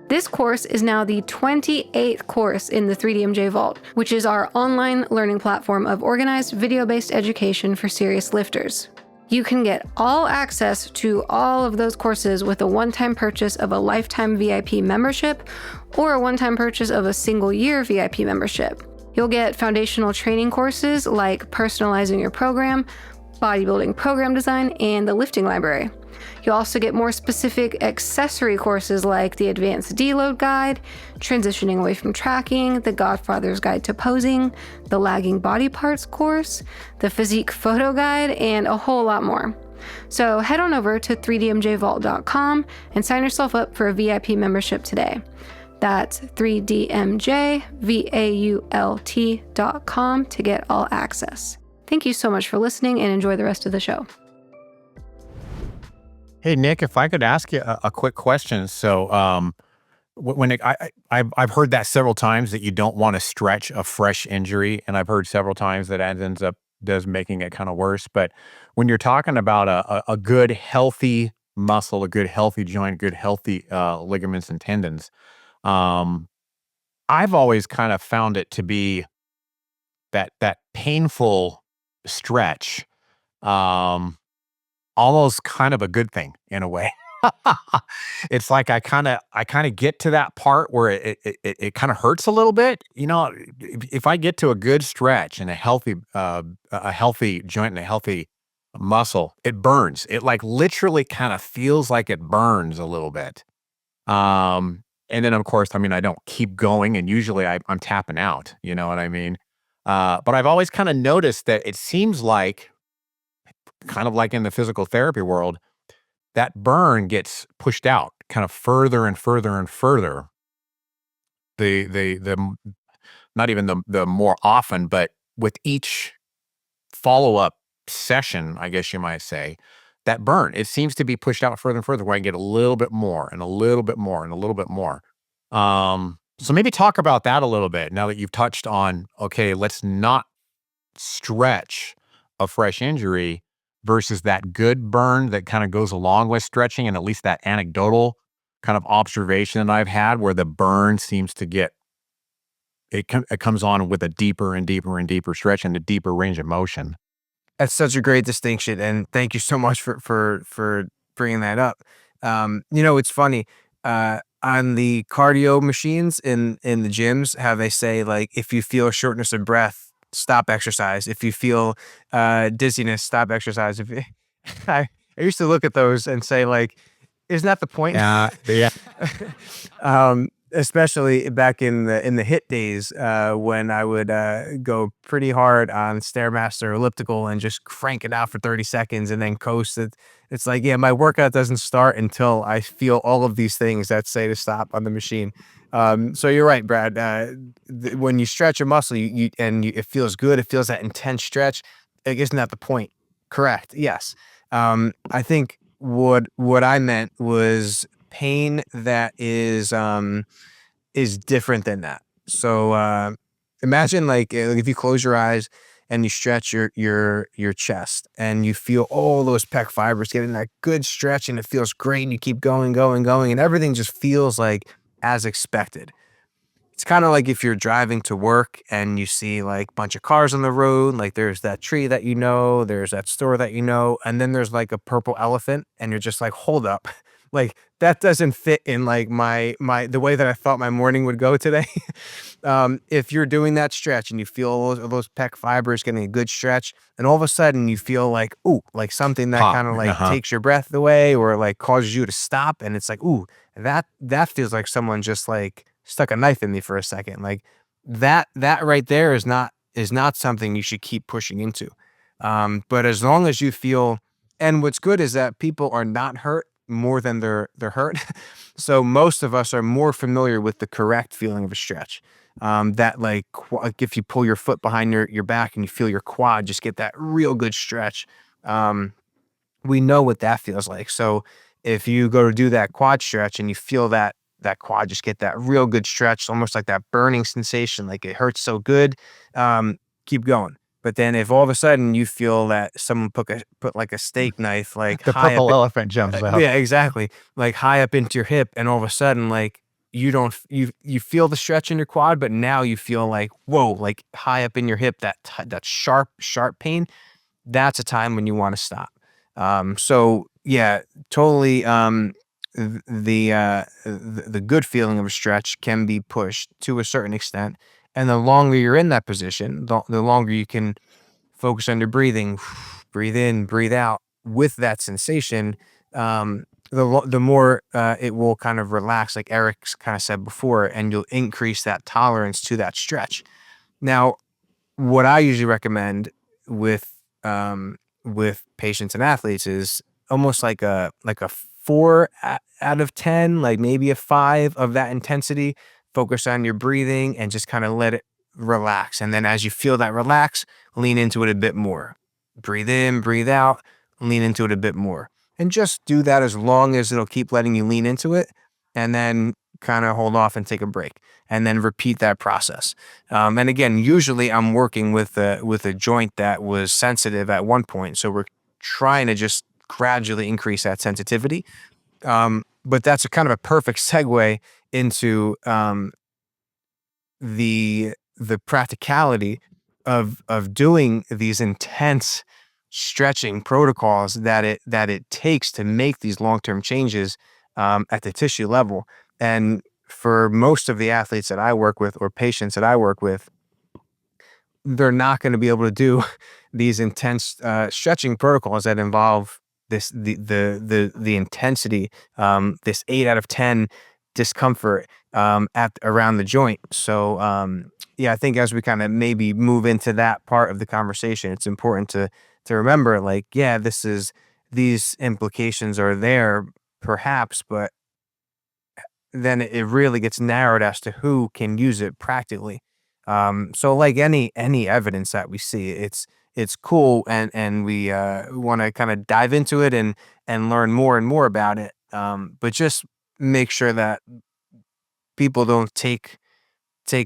This course is now the 28th course in the 3DMJ Vault, which is our online learning platform of organized video-based education for serious lifters. You can get all access to all of those courses with a one-time purchase of a lifetime VIP membership or a one-time purchase of a single-year VIP membership. You'll get foundational training courses like personalizing your program, bodybuilding program design, and the lifting library. You'll also get more specific accessory courses like the Advanced Deload Guide, Transitioning Away from Tracking, the Godfather's Guide to Posing, the Lagging Body Parts course, the Physique Photo Guide, and a whole lot more. So head on over to 3dmjvault.com and sign yourself up for a VIP membership today. That's 3dmjvault.com to get all access. Thank you so much for listening and enjoy the rest of the show. Hey, Nick, if I could ask you a quick question. So I've heard that several times that you don't want to stretch a fresh injury. And I've heard several times that ends up making it kind of worse. But when you're talking about a good, healthy muscle, a good, healthy joint, good, healthy ligaments and tendons, I've always kind of found it to be that painful stretch, almost kind of a good thing in a way. It's like I kind of get to that part where it kind of hurts a little bit. You know, if I get to a good stretch and a healthy joint and a healthy muscle. It burns. It like literally kind of feels like it burns a little bit. And then of course, I mean, I don't keep going, and usually I'm tapping out, you know what I mean? But I've always kind of noticed that it seems like, kind of like in the physical therapy world, that burn gets pushed out kind of further and further and further. The not even the more often, but with each follow-up session, I guess you might say, that burn, it seems to be pushed out further and further, where I get a little bit more and a little bit more and a little bit more. So maybe talk about that a little bit now that you've touched on, okay, let's not stretch a fresh injury versus that good burn that kind of goes along with stretching, and at least that anecdotal kind of observation that I've had where the burn seems to get, it comes on with a deeper and deeper and deeper stretch and a deeper range of motion. That's such a great distinction, and thank you so much for bringing that up. It's funny, on the cardio machines in the gyms, how they say, like, if you feel shortness of breath, stop exercise. If you feel dizziness, stop exercise. If I used to look at those and say, like, isn't that the point? Yeah. Especially back in the HIIT days, when I would go pretty hard on Stairmaster elliptical and just crank it out for 30 seconds and then coast it. It's like, yeah, my workout doesn't start until I feel all of these things that say to stop on the machine. So you're right, Brad. When you stretch a muscle, it feels good. It feels that intense stretch. Like, isn't that the point? Correct. Yes. I think what I meant was pain that is different than that. So imagine, like, if you close your eyes and you stretch your chest and you feel all those pec fibers getting that good stretch, and it feels great, and you keep going, going, going, and everything just feels like as expected. It's kind of like if you're driving to work and you see, like, a bunch of cars on the road, like there's that tree that there's that store that and then there's like a purple elephant, and you're just like, hold up. Like, that doesn't fit in, like, the way that I thought my morning would go today. If you're doing that stretch and you feel those pec fibers getting a good stretch, and all of a sudden you feel like, ooh, like something that Pop. kind of like takes your breath away or like causes you to stop, and it's like, ooh, that feels like someone just like stuck a knife in me for a second. Like, that right there is not something you should keep pushing into. But as long as you feel, and what's good is that people are not hurt more than they're hurt. So most of us are more familiar with the correct feeling of a stretch. That like if you pull your foot behind your back and you feel your quad just get that real good stretch. We know what that feels like. So if you go to do that quad stretch and you feel that quad just get that real good stretch, almost like that burning sensation, like it hurts so good, keep going. But then if all of a sudden you feel that someone put like a steak knife, like The high purple up, elephant jumps out. yeah, exactly, like high up into your hip, and all of a sudden, like, you don't you feel the stretch in your quad, but now you feel like, whoa, like high up in your hip, that sharp pain. That's a time when you want to stop. So yeah, totally. The good feeling of a stretch can be pushed to a certain extent, and the longer you're in that position, the longer you can focus on your breathing, breathe in, breathe out with that sensation. The more it will kind of relax, like Eric's kind of said before, and you'll increase that tolerance to that stretch. Now, what I usually recommend with with patients and athletes is almost like a 4 out of 10, like maybe a 5 of that intensity. Focus on your breathing and just kind of let it relax. And then as you feel that relax, lean into it a bit more. Breathe in, breathe out, lean into it a bit more. And just do that as long as it'll keep letting you lean into it. And then kind of hold off and take a break. And then repeat that process. And again, usually I'm working with a joint that was sensitive at one point. So we're trying to just gradually increase that sensitivity. But that's a kind of a perfect segue into the practicality of doing these intense stretching protocols that it takes to make these long-term changes at the tissue level. And for most of the athletes that I work with or patients that I work with, they're not going to be able to do these intense stretching protocols that involve the intensity, this 8 out of 10 discomfort at around the joint. So yeah, I think as we kind of maybe move into that part of the conversation, it's important to remember, like, yeah, these implications are there perhaps, but then it really gets narrowed as to who can use it practically. So like any evidence that we see, it's cool, and we want to kind of dive into it and learn more and more about it. But just make sure that people don't take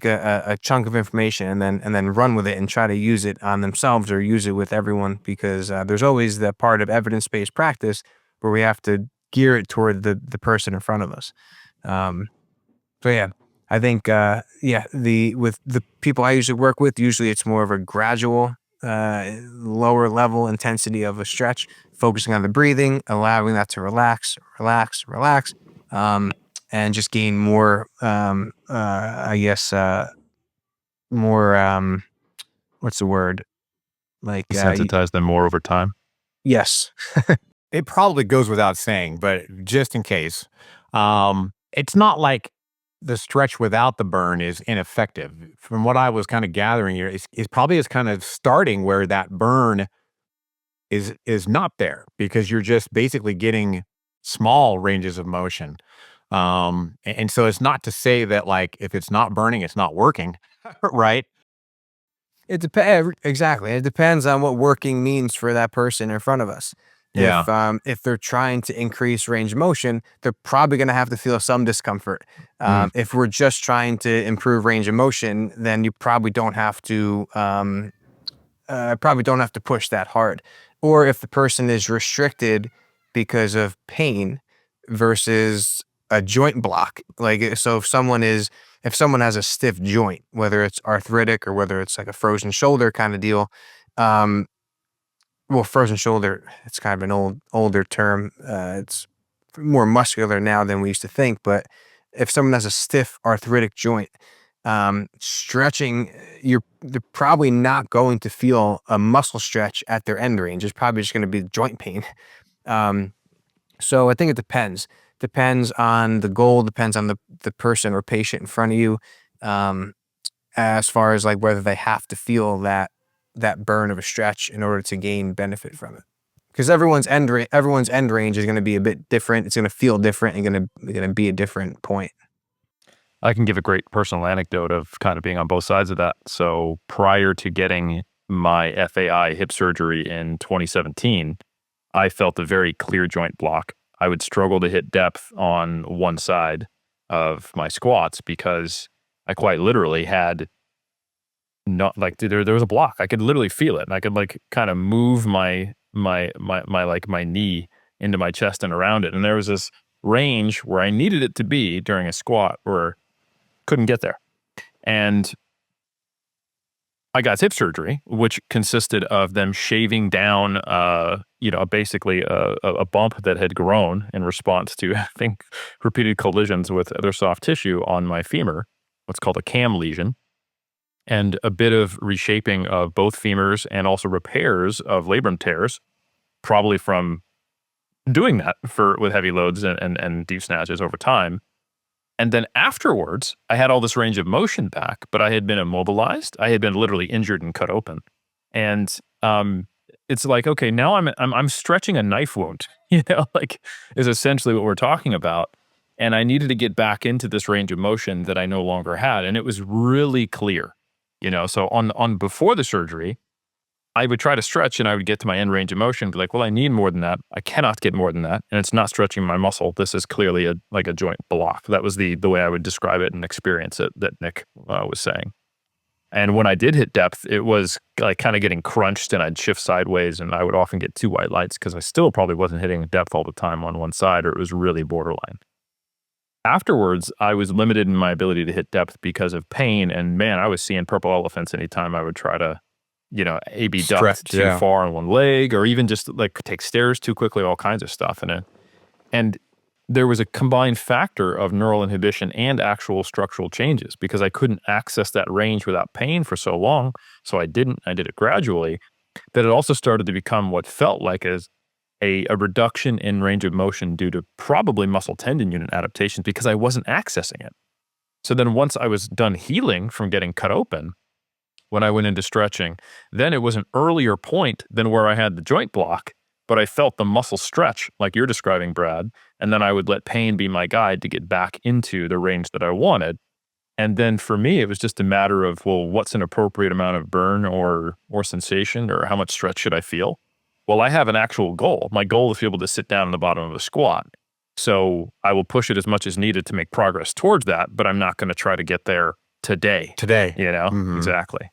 a chunk of information and then run with it and try to use it on themselves or use it with everyone, because there's always the part of evidence-based practice where we have to gear it toward the person in front of us. So yeah, I think with the people I usually work with, usually it's more of a gradual lower level intensity of a stretch, focusing on the breathing, allowing that to relax, and just gain more I guess more what's the word, like Desensitize them more over time. yes. It probably goes without saying, but just in case, it's not like the stretch without the burn is ineffective. From what I was kind of gathering here, it's probably is kind of starting where that burn is not there, because you're just basically getting small ranges of motion. And so it's not to say that, like, if it's not burning, it's not working, right? It depends. Exactly. It depends on what working means for that person in front of us. Yeah. If they're trying to increase range of motion, they're probably going to have to feel some discomfort. If we're just trying to improve range of motion, then you probably don't have to push that hard. Or if the person is restricted because of pain versus a joint block, like, so if someone has a stiff joint, whether it's arthritic or whether it's like a frozen shoulder kind of deal, well, frozen shoulder, it's kind of an older term. It's more muscular now than we used to think. But if someone has a stiff arthritic joint, stretching, they're probably not going to feel a muscle stretch at their end range. It's probably just going to be joint pain. So I think it depends. Depends on the goal. Depends on the person or patient in front of you. As far as like whether they have to feel that burn of a stretch in order to gain benefit from it, because everyone's end range is going to be a bit different. It's going to feel different and going to be a different point. I can give a great personal anecdote of kind of being on both sides of that. So prior to getting my FAI hip surgery in 2017, I felt a very clear joint block. I would struggle to hit depth on one side of my squats because I quite literally had not, like, there was a block. I could literally feel it, and I could like kind of move my like my knee into my chest and around it, and there was this range where I needed it to be during a squat where couldn't get there. And I got hip surgery, which consisted of them shaving down, basically a bump that had grown in response to, I think, repeated collisions with other soft tissue on my femur, what's called a cam lesion, and a bit of reshaping of both femurs and also repairs of labrum tears, probably from doing that with heavy loads and deep snatches over time. And then afterwards, I had all this range of motion back, but I had been immobilized. I had been literally injured and cut open. And it's like, okay, now I'm stretching a knife wound, like, is essentially what we're talking about. And I needed to get back into this range of motion that I no longer had. And it was really clear, so on before the surgery, I would try to stretch and I would get to my end range of motion, be like, well, I need more than that. I cannot get more than that. And it's not stretching my muscle. This is clearly a joint block. That was the way I would describe it and experience it that Nick was saying. And when I did hit depth, it was like kind of getting crunched, and I'd shift sideways, and I would often get 2 white lights because I still probably wasn't hitting depth all the time on one side, or it was really borderline. Afterwards, I was limited in my ability to hit depth because of pain. And man, I was seeing purple elephants anytime I would try to A/B duct too far on one leg, or even just like take stairs too quickly, all kinds of stuff. And there was a combined factor of neural inhibition and actual structural changes because I couldn't access that range without pain for so long. So I did it gradually, that it also started to become what felt like as a reduction in range of motion due to probably muscle tendon unit adaptations because I wasn't accessing it. So then once I was done healing from getting cut open, when I went into stretching, then it was an earlier point than where I had the joint block, but I felt the muscle stretch like you're describing, Brad. And then I would let pain be my guide to get back into the range that I wanted. And then for me, it was just a matter of, well, what's an appropriate amount of burn or sensation, or how much stretch should I feel? Well, I have an actual goal. My goal is to be able to sit down in the bottom of a squat. So I will push it as much as needed to make progress towards that, but I'm not going to try to get there today. You know? Exactly.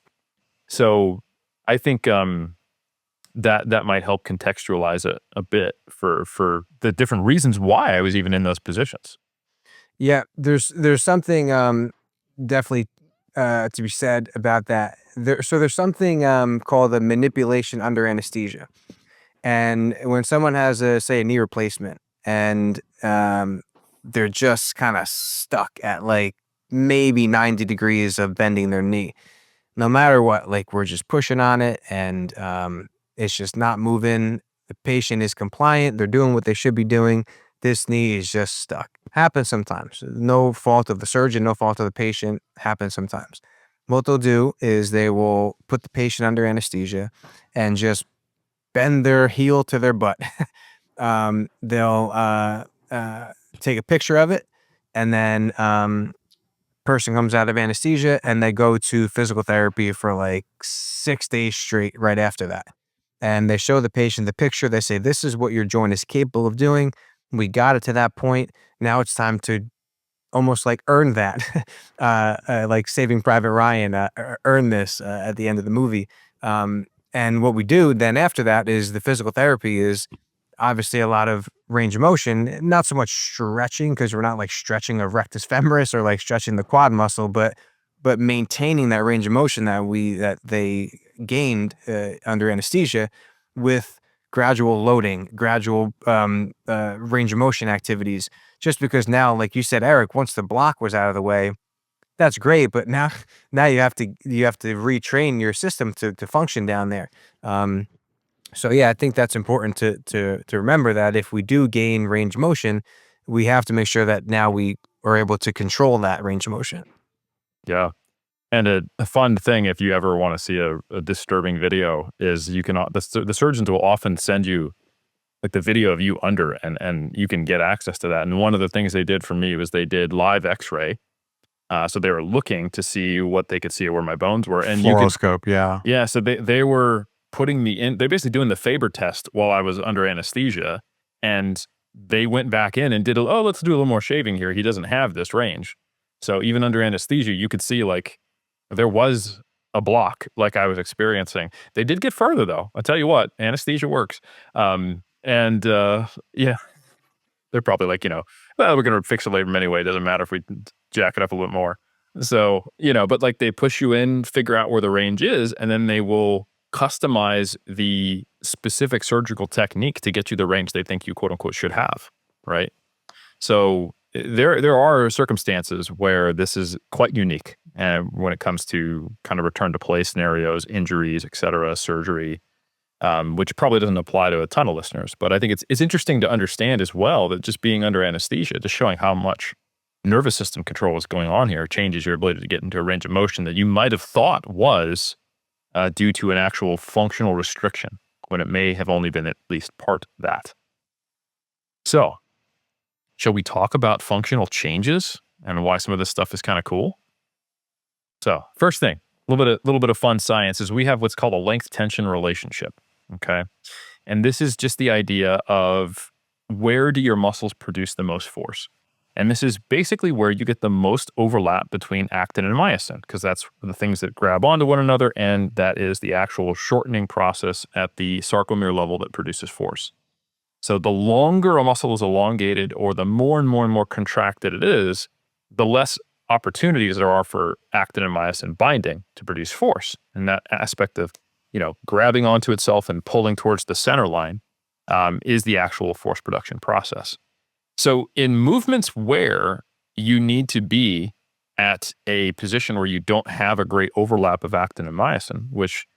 So I think that might help contextualize it a bit for the different reasons why I was even in those positions. Yeah, there's something definitely to be said about that. There's something called the manipulation under anesthesia. And when someone has say a knee replacement and they're just kind of stuck at like maybe 90 degrees of bending their knee, no matter what, like we're just pushing on it and it's just not moving. The patient is compliant. They're doing what they should be doing. This knee is just stuck. Happens sometimes. No fault of the surgeon, no fault of the patient. Happens sometimes. What they'll do is they will put the patient under anesthesia and just bend their heel to their butt. They'll take a picture of it, and then person comes out of anesthesia and they go to physical therapy for like 6 days straight right after that. And they show the patient the picture. They say, this is what your joint is capable of doing. We got it to that point. Now it's time to almost like earn that, like Saving Private Ryan, earn this at the end of the movie. And what we do then after that is the physical therapy is obviously a lot of range of motion, not so much stretching because we're not like stretching a rectus femoris or like stretching the quad muscle, but maintaining that range of motion that they gained under anesthesia with gradual loading, gradual range of motion activities. Just because now, like you said, Eric, once the block was out of the way, that's great, but now you have to retrain your system to function down there. So yeah, I think that's important to remember that if we do gain range of motion, we have to make sure that now we are able to control that range of motion. Yeah. And a fun thing, if you ever want to see a disturbing video, is you can the surgeons will often send you like the video of you under, and you can get access to that. And one of the things they did for me was they did live X-ray. So they were looking to see what they could see where my bones were. And fluoroscope, yeah. Yeah, so they were putting me in, they're basically doing the Faber test while I was under anesthesia. And they went back in and did, let's do a little more shaving here. He doesn't have this range. So even under anesthesia, you could see like there was a block like I was experiencing. They did get further though. I'll tell you what, anesthesia works. Yeah, they're probably like, well, we're going to fix it later anyway. It doesn't matter if we jack it up a little bit more. So, but like they push you in, figure out where the range is, and then they will customize the specific surgical technique to get you the range they think you quote unquote should have. Right. So there are circumstances where this is quite unique. And when it comes to kind of return to play scenarios, injuries, et cetera, surgery, which probably doesn't apply to a ton of listeners. But I think it's interesting to understand as well that just being under anesthesia, just showing how much nervous system control is going on here, changes your ability to get into a range of motion that you might have thought was due to an actual functional restriction, when it may have only been at least part that. So, shall we talk about functional changes and why some of this stuff is kind of cool? So, first thing, a little bit of fun science is we have what's called a length-tension relationship. Okay, and this is just the idea of where do your muscles produce the most force. And this is basically where you get the most overlap between actin and myosin, because that's the things that grab onto one another, and that is the actual shortening process at the sarcomere level that produces force. So the longer a muscle is elongated, or the more and more and more contracted it is, the less opportunities there are for actin and myosin binding to produce force. And that aspect of, grabbing onto itself and pulling towards the center line is the actual force production process. So in movements where you need to be at a position where you don't have a great overlap of actin and myosin, which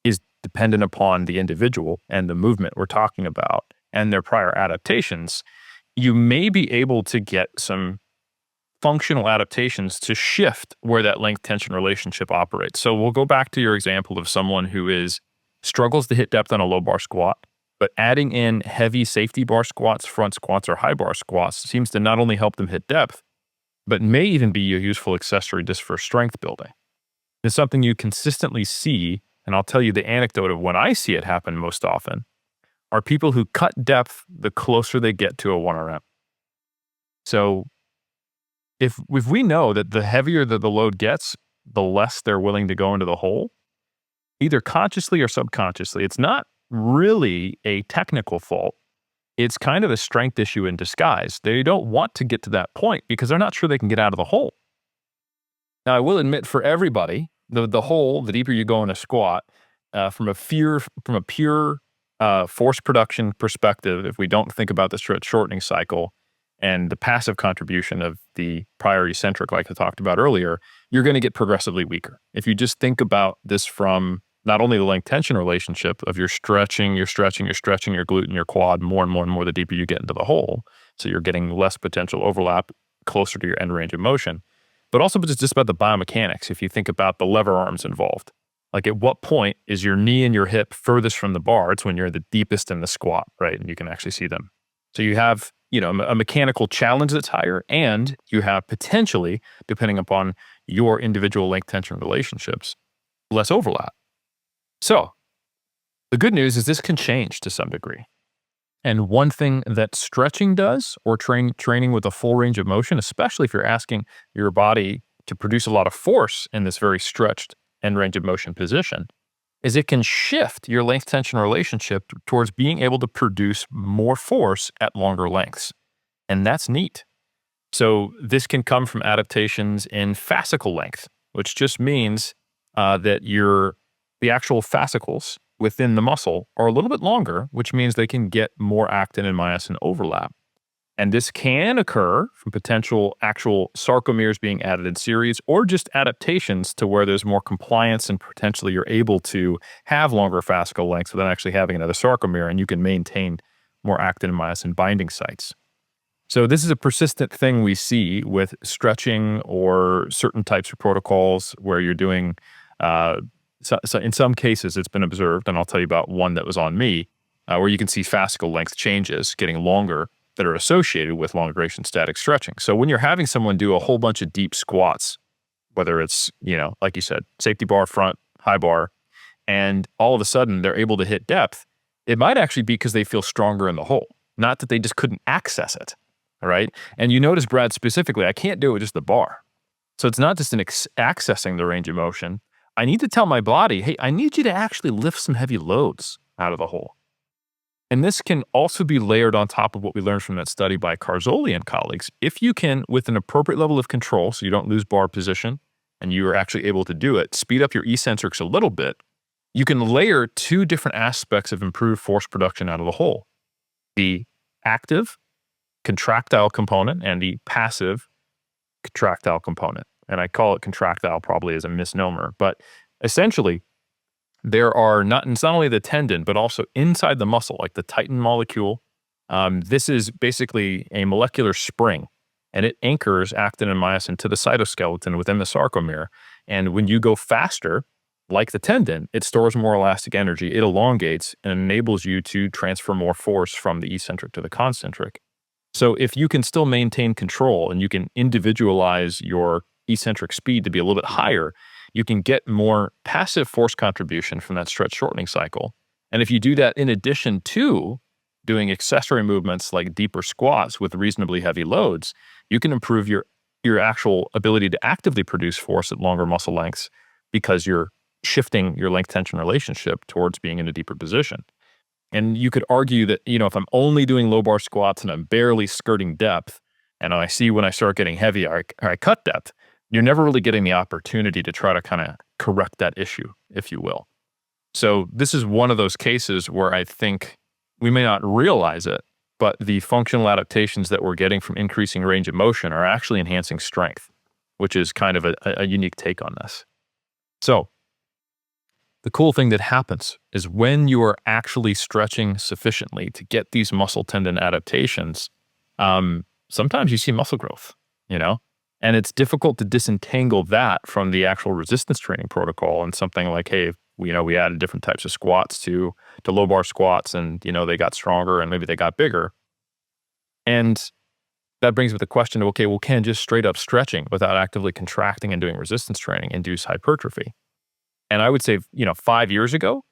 is dependent upon the individual and the movement we're talking about and their prior adaptations, you may be able to get some functional adaptations to shift where that length tension relationship operates. So we'll go back to your example of someone who struggles to hit depth on a low bar squat, but adding in heavy safety bar squats, front squats, or high bar squats seems to not only help them hit depth, but may even be a useful accessory just for strength building. It's something you consistently see, and I'll tell you the anecdote of when I see it happen most often, are people who cut depth the closer they get to a 1RM. So if we know that the heavier that the load gets, the less they're willing to go into the hole, either consciously or subconsciously, it's not really a technical fault. It's kind of a strength issue in disguise. They don't want to get to that point because they're not sure they can get out of the hole. Now, I will admit for everybody, the hole, the deeper you go in a squat, from a pure force production perspective, if we don't think about the stretch shortening cycle and the passive contribution of the prior eccentric, like I talked about earlier, you're going to get progressively weaker. If you just think about this from not only the length tension relationship of you're stretching your glute and your quad more and more and more the deeper you get into the hole, so you're getting less potential overlap closer to your end range of motion, but also just about the biomechanics. If you think about the lever arms involved, like at what point is your knee and your hip furthest from the bar? It's when you're the deepest in the squat, right? And you can actually see them. So you have, a mechanical challenge that's higher, and you have potentially, depending upon your individual length tension relationships, less overlap. So the good news is this can change to some degree. And one thing that stretching does, or training with a full range of motion, especially if you're asking your body to produce a lot of force in this very stretched end range of motion position, is it can shift your length tension relationship towards being able to produce more force at longer lengths. And that's neat. So this can come from adaptations in fascicle length, which just means that the actual fascicles within the muscle are a little bit longer, which means they can get more actin and myosin overlap. And this can occur from potential actual sarcomeres being added in series, or just adaptations to where there's more compliance and potentially you're able to have longer fascicle lengths without actually having another sarcomere, and you can maintain more actin and myosin binding sites. So this is a persistent thing we see with stretching or certain types of protocols where you're doing, so in some cases it's been observed, and I'll tell you about one that was on me, where you can see fascicle length changes getting longer that are associated with long duration static stretching. So when you're having someone do a whole bunch of deep squats, whether it's, like you said, safety bar, front, high bar, and all of a sudden they're able to hit depth, it might actually be because they feel stronger in the hole, not that they just couldn't access it. All right. And you notice, Brad, specifically, I can't do it with just the bar. So it's not just accessing the range of motion. I need to tell my body, hey, I need you to actually lift some heavy loads out of the hole. And this can also be layered on top of what we learned from that study by Carzoli and colleagues. If you can, with an appropriate level of control, so you don't lose bar position, and you are actually able to do it, speed up your eccentrics a little bit, you can layer two different aspects of improved force production out of the hole. The active contractile component and the passive contractile component. And I call it contractile probably as a misnomer, but essentially there are it's not only the tendon, but also inside the muscle, like the titin molecule. This is basically a molecular spring, and it anchors actin and myosin to the cytoskeleton within the sarcomere. And when you go faster, like the tendon, it stores more elastic energy, it elongates, and enables you to transfer more force from the eccentric to the concentric. So if you can still maintain control and you can individualize your eccentric speed to be a little bit higher, you can get more passive force contribution from that stretch shortening cycle. And if you do that in addition to doing accessory movements like deeper squats with reasonably heavy loads, you can improve your actual ability to actively produce force at longer muscle lengths because you're shifting your length tension relationship towards being in a deeper position. And you could argue that, if I'm only doing low bar squats and I'm barely skirting depth, and I see when I start getting heavy, I cut depth, you're never really getting the opportunity to try to kind of correct that issue, if you will. So this is one of those cases where I think we may not realize it, but the functional adaptations that we're getting from increasing range of motion are actually enhancing strength, which is kind of a unique take on this. So the cool thing that happens is when you are actually stretching sufficiently to get these muscle tendon adaptations, sometimes you see muscle growth, you know? And it's difficult to disentangle that from the actual resistance training protocol and something like, hey, we added different types of squats to low bar squats and, they got stronger and maybe they got bigger. And that brings me to the question of, okay, well, can just straight up stretching without actively contracting and doing resistance training induce hypertrophy? And I would say, 5 years ago,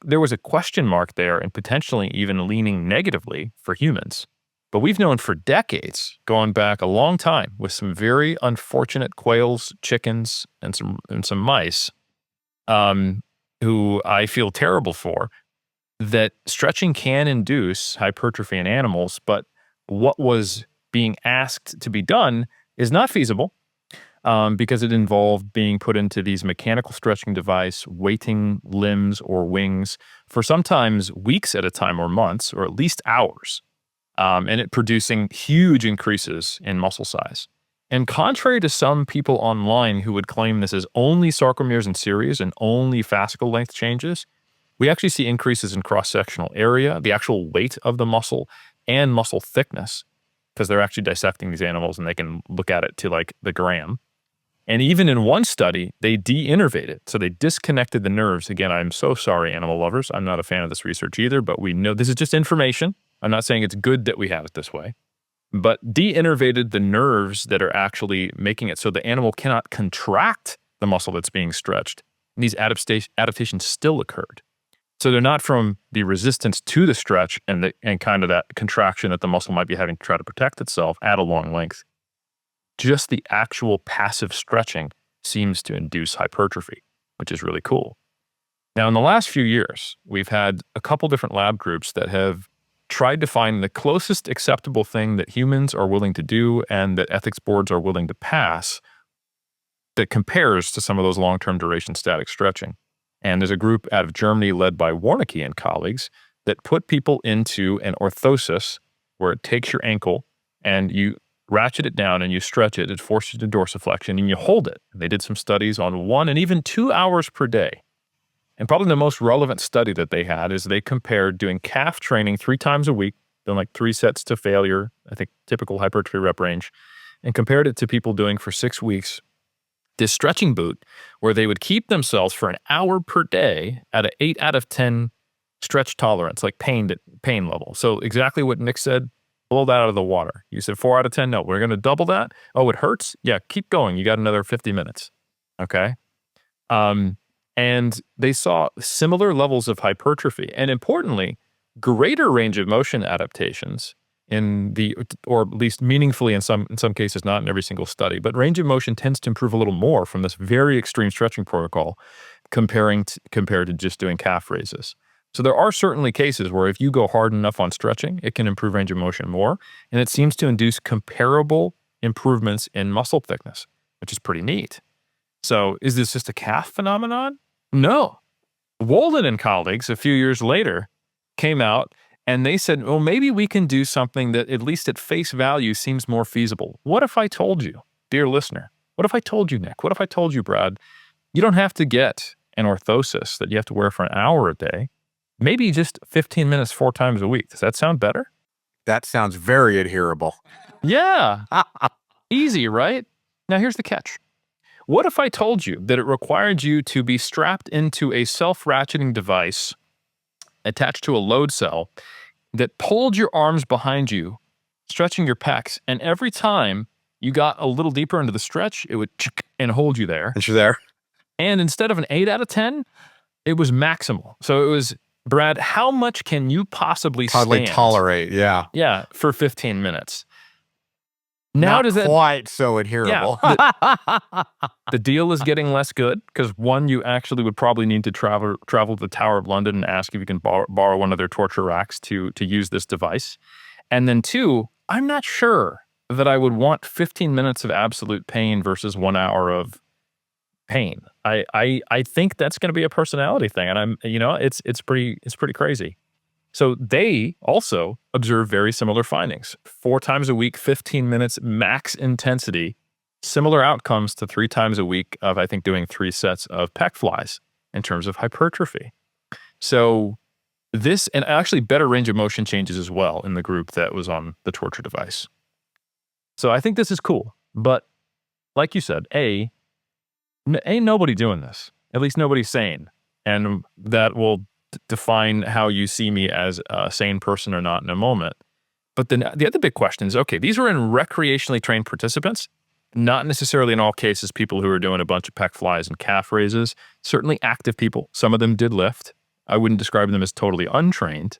there was a question mark there and potentially even leaning negatively for humans. But we've known for decades, going back a long time, with some very unfortunate quails, chickens, and some mice, who I feel terrible for, that stretching can induce hypertrophy in animals, but what was being asked to be done is not feasible, because it involved being put into these mechanical stretching device, weighting limbs or wings for sometimes weeks at a time or months, or at least hours, and it producing huge increases in muscle size. And contrary to some people online who would claim this is only sarcomeres and series and only fascicle length changes, we actually see increases in cross-sectional area, the actual weight of the muscle, and muscle thickness, because they're actually dissecting these animals and they can look at it to like the gram. And even in one study, they de-innervated. So they disconnected the nerves. Again, I'm so sorry, animal lovers. I'm not a fan of this research either, but we know this is just information. I'm not saying it's good that we have it this way, but de-innervated the nerves that are actually making it so the animal cannot contract the muscle that's being stretched. And these adaptations still occurred. So they're not from the resistance to the stretch and kind of that contraction that the muscle might be having to try to protect itself at a long length. Just the actual passive stretching seems to induce hypertrophy, which is really cool. Now, in the last few years, we've had a couple different lab groups that have tried to find the closest acceptable thing that humans are willing to do and that ethics boards are willing to pass that compares to some of those long-term duration static stretching. And there's a group out of Germany led by Warnecke and colleagues that put people into an orthosis where it takes your ankle and you ratchet it down and you stretch it. It forces you to dorsiflexion and you hold it. And they did some studies on 1 and even 2 hours per day. And probably the most relevant study that they had is they compared doing calf training 3 times a week, doing like 3 sets to failure, I think typical hypertrophy rep range, and compared it to people doing for 6 weeks this stretching boot where they would keep themselves for an hour per day at an 8 out of 10 stretch tolerance, like pain level. So exactly what Nick said, blow that out of the water. You said 4 out of 10. No, we're going to double that. Oh, it hurts? Yeah, keep going. You got another 50 minutes. Okay. And they saw similar levels of hypertrophy and importantly, greater range of motion adaptations or at least meaningfully in some cases, not in every single study, but range of motion tends to improve a little more from this very extreme stretching protocol compared to just doing calf raises. So there are certainly cases where if you go hard enough on stretching, it can improve range of motion more, and it seems to induce comparable improvements in muscle thickness, which is pretty neat. So is this just a calf phenomenon? No. Walden and colleagues a few years later came out and they said, well, maybe we can do something that at least at face value seems more feasible. What if I told you, dear listener, what if I told you, Nick, what if I told you, Brad, you don't have to get an orthosis that you have to wear for an hour a day, maybe just 15 minutes 4 times a week. Does that sound better? That sounds very adherable. Yeah. Easy, right? Now here's the catch. What if I told you that it required you to be strapped into a self-ratcheting device attached to a load cell that pulled your arms behind you, stretching your pecs, and every time you got a little deeper into the stretch, it would and hold you there. And you're there. And instead of an 8 out of 10, it was maximal. So it was, Brad, how much can you possibly tolerate? Yeah. Yeah, for 15 minutes. Now Not does that quite so adherable. Yeah, the deal is getting less good because one, you actually would probably need to travel to the Tower of London and ask if you can borrow one of their torture racks to use this device. And then 2, I'm not sure that I would want 15 minutes of absolute pain versus 1 hour of pain. I think that's going to be a personality thing, and it's pretty crazy. So they also observe very similar findings. 4 times a week, 15 minutes max intensity, similar outcomes to 3 times a week of, I think, doing 3 sets of pec flies in terms of hypertrophy. So this, and actually better range of motion changes as well in the group that was on the torture device. So I think this is cool. But like you said, ain't nobody doing this. At least nobody's sane. And that will define how you see me as a sane person or not in a moment. But then the other big question is, okay, these were in recreationally trained participants, not necessarily in all cases people who are doing a bunch of pec flies and calf raises, certainly active people. Some of them did lift. I wouldn't describe them as totally untrained,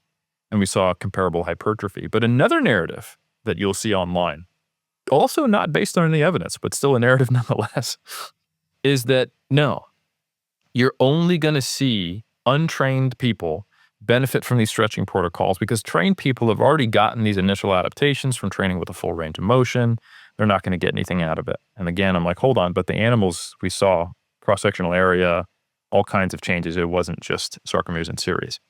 and we saw comparable hypertrophy. But another narrative that you'll see online, also not based on any evidence, but still a narrative nonetheless, is that no, you're only going to see untrained people benefit from these stretching protocols because trained people have already gotten these initial adaptations from training with a full range of motion. They're not going to get anything out of it. And again, I'm like, hold on, but the animals we saw, cross-sectional area, all kinds of changes. It wasn't just sarcomeres series.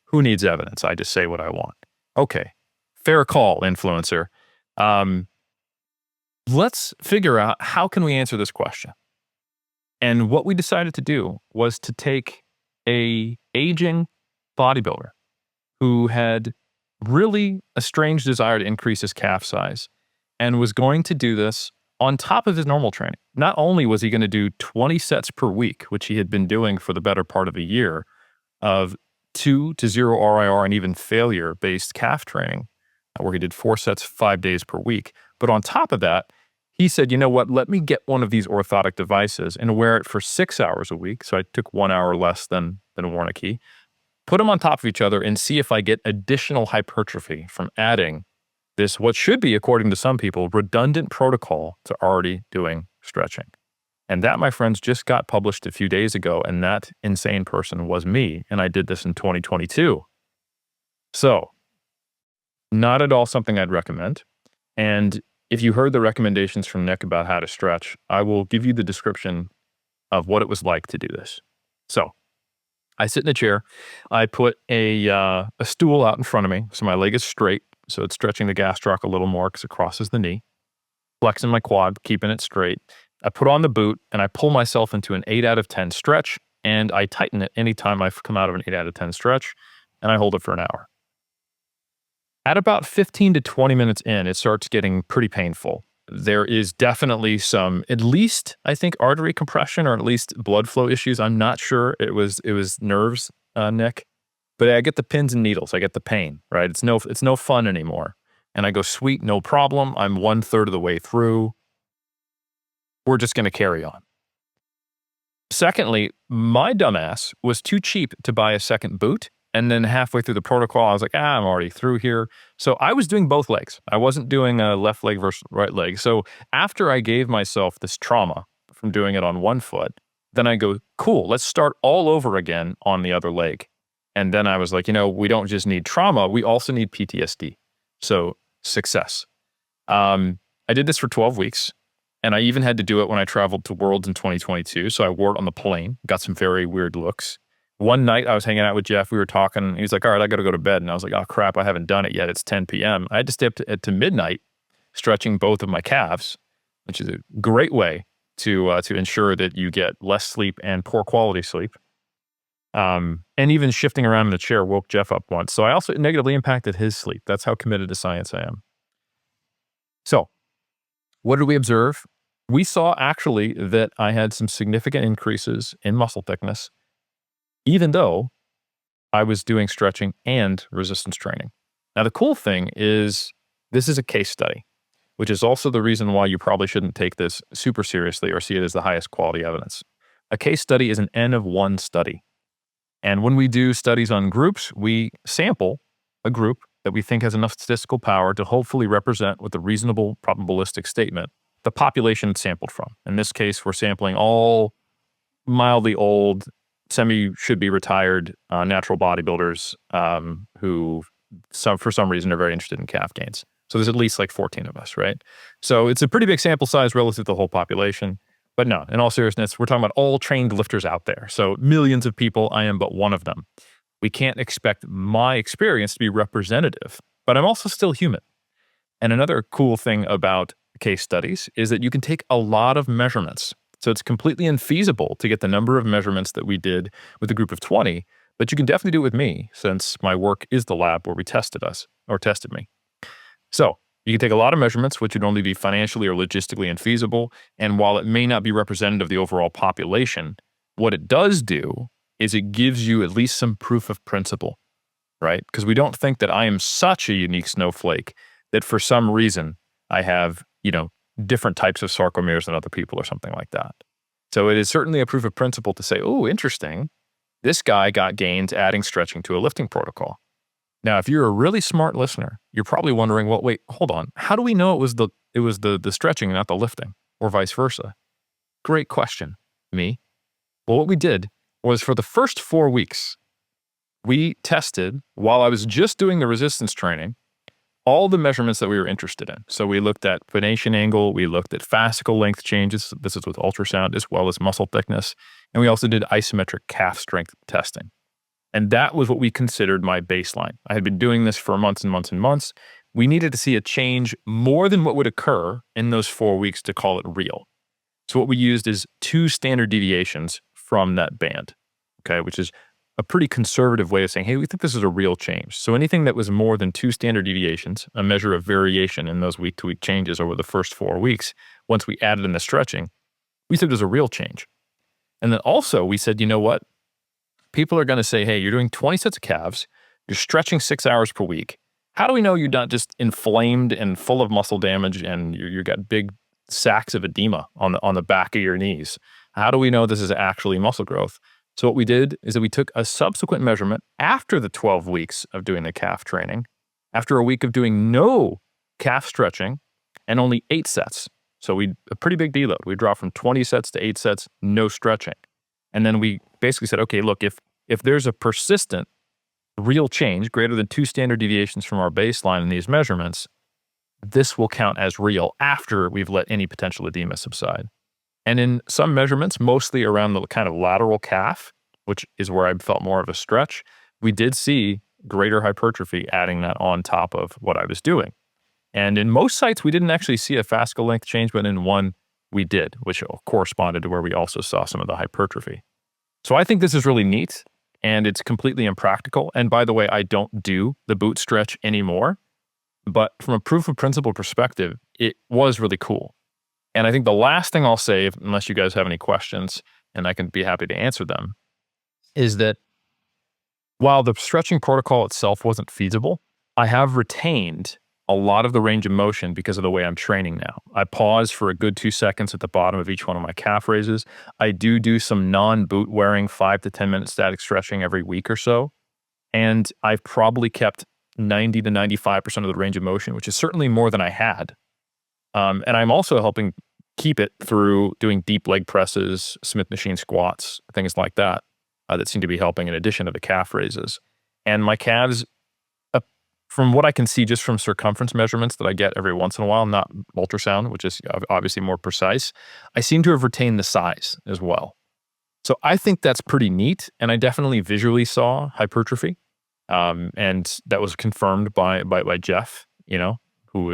Who needs evidence? I just say what I want. Okay, fair call, influencer. Let's figure out how can we answer this question. And what we decided to do was to take a aging bodybuilder who had really a strange desire to increase his calf size and was going to do this on top of his normal training. Not only was he going to do 20 sets per week, which he had been doing for the better part of a year of 2 to 0 RIR and even failure-based calf training, where he did 4 sets 5 days per week. But on top of that, he said, you know what, let me get one of these orthotic devices and wear it for 6 hours a week. So I took 1 hour less than a Wernicke, put them on top of each other and see if I get additional hypertrophy from adding this, what should be, according to some people, redundant protocol to already doing stretching. And that, my friends, just got published a few days ago, and that insane person was me, and I did this in 2022. So, not at all something I'd recommend. And if you heard the recommendations from Nick about how to stretch, I will give you the description of what it was like to do this. So, I sit in a chair. I put a stool out in front of me, so my leg is straight, so it's stretching the gastroc a little more because it crosses the knee. Flexing my quad, keeping it straight. I put on the boot, and I pull myself into an 8 out of 10 stretch, and I tighten it anytime I come out of an 8 out of 10 stretch, and I hold it for an hour. At about 15 to 20 minutes in, it starts getting pretty painful. There is definitely some, at least, I think, artery compression or at least blood flow issues. I'm not sure. It was nerves, Nick. But I get the pins and needles. I get the pain, right? It's no fun anymore. And I go, sweet, no problem. I'm 1/3 of the way through. We're just going to carry on. Secondly, my dumbass was too cheap to buy a second boot. And then halfway through the protocol, I was like, I'm already through here. So I was doing both legs. I wasn't doing a left leg versus right leg. So after I gave myself this trauma from doing it on one foot, then I go, cool, let's start all over again on the other leg. And then I was like, we don't just need trauma, we also need PTSD. So success. I did this for 12 weeks. And I even had to do it when I traveled to Worlds in 2022. So I wore it on the plane, got some very weird looks. One night I was hanging out with Jeff, we were talking, and he was like, all right, I got to go to bed. And I was like, oh crap, I haven't done it yet. It's 10 p.m. I had to stay up to midnight stretching both of my calves, which is a great way to ensure that you get less sleep and poor quality sleep. And even shifting around in the chair woke Jeff up once. So I also negatively impacted his sleep. That's how committed to science I am. So what did we observe? We saw actually that I had some significant increases in muscle thickness, even though I was doing stretching and resistance training. Now, the cool thing is this is a case study, which is also the reason why you probably shouldn't take this super seriously or see it as the highest quality evidence. A case study is an N of 1 study. And when we do studies on groups, we sample a group that we think has enough statistical power to hopefully represent with a reasonable probabilistic statement the population it's sampled from. In this case, we're sampling all mildly old, should-be retired natural bodybuilders who, for some reason, are very interested in calf gains. So there's at least like 14 of us, right? So it's a pretty big sample size relative to the whole population. But no, in all seriousness, we're talking about all trained lifters out there. So millions of people, I am but one of them. We can't expect my experience to be representative, but I'm also still human. And another cool thing about case studies is that you can take a lot of measurements. So it's completely infeasible to get the number of measurements that we did with a group of 20, but you can definitely do it with me since my work is the lab where we tested me. So you can take a lot of measurements, which would only be financially or logistically infeasible. And while it may not be representative of the overall population, what it does do is it gives you at least some proof of principle, right? Because we don't think that I am such a unique snowflake that for some reason I have, different types of sarcomeres than other people or something like that. So it is certainly a proof of principle to say, oh, interesting. This guy got gains adding stretching to a lifting protocol. Now, if you're a really smart listener, you're probably wondering, well, wait, hold on. How do we know it was the stretching, not the lifting, or vice versa? Great question, me. Well, what we did was for the first 4 weeks, we tested, while I was just doing the resistance training, all the measurements that we were interested in. So we looked at pronation angle, we looked at fascicle length changes, this is with ultrasound, as well as muscle thickness, and we also did isometric calf strength testing. And that was what we considered my baseline. I had been doing this for months and months and months. We needed to see a change more than what would occur in those 4 weeks to call it real. So what we used is 2 standard deviations from that band, okay, which is a pretty conservative way of saying, hey, we think this is a real change. So anything that was more than 2 standard deviations, a measure of variation in those week-to-week changes over the first 4 weeks, once we added in the stretching, we said it was a real change. And then also we said, you know what? People are going to say, hey, you're doing 20 sets of calves, you're stretching 6 hours per week. How do we know you're not just inflamed and full of muscle damage and you got big sacs of edema on the back of your knees? How do we know this is actually muscle growth? So what we did is that we took a subsequent measurement after the 12 weeks of doing the calf training, after a week of doing no calf stretching and only 8 sets. So a pretty big deload. We dropped from 20 sets to 8 sets, no stretching. And then we basically said, okay, look, if there's a persistent real change greater than 2 standard deviations from our baseline in these measurements, this will count as real after we've let any potential edema subside. And in some measurements, mostly around the kind of lateral calf, which is where I felt more of a stretch, we did see greater hypertrophy adding that on top of what I was doing. And in most sites, we didn't actually see a fascicle length change, but in one we did, which corresponded to where we also saw some of the hypertrophy. So I think this is really neat, and it's completely impractical. And by the way, I don't do the boot stretch anymore, but from a proof of principle perspective, it was really cool. And I think the last thing I'll say, unless you guys have any questions, and I can be happy to answer them, is that while the stretching protocol itself wasn't feasible, I have retained a lot of the range of motion because of the way I'm training now. I pause for a good 2 seconds at the bottom of each one of my calf raises. I do some non-boot wearing 5 to 10 minute static stretching every week or so. And I've probably kept 90 to 95% of the range of motion, which is certainly more than I had. And I'm also helping keep it through doing deep leg presses, Smith machine squats, things like that, that seem to be helping in addition to the calf raises. And my calves, from what I can see just from circumference measurements that I get every once in a while, not ultrasound, which is obviously more precise, I seem to have retained the size as well. So I think that's pretty neat. And I definitely visually saw hypertrophy. And that was confirmed by Jeff, who,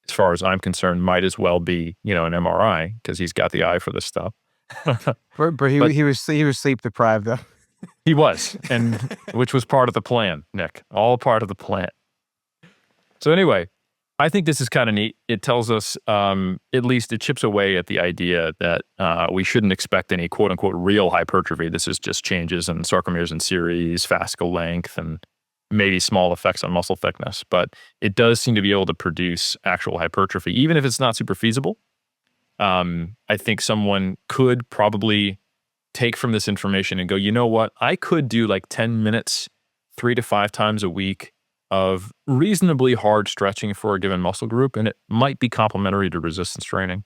as far as I'm concerned, might as well be, an MRI because he's got the eye for this stuff. But he was sleep deprived though. He was, and which was part of the plan, Nick, all part of the plan. So anyway, I think this is kind of neat. It tells us, at least it chips away at the idea that we shouldn't expect any quote unquote real hypertrophy. This is just changes in sarcomeres in series, fascicle length, and maybe small effects on muscle thickness. But it does seem to be able to produce actual hypertrophy, even if it's not super feasible. I think someone could probably take from this information and go, you know what? I could do like 10 minutes, 3 to 5 times a week of reasonably hard stretching for a given muscle group, and it might be complementary to resistance training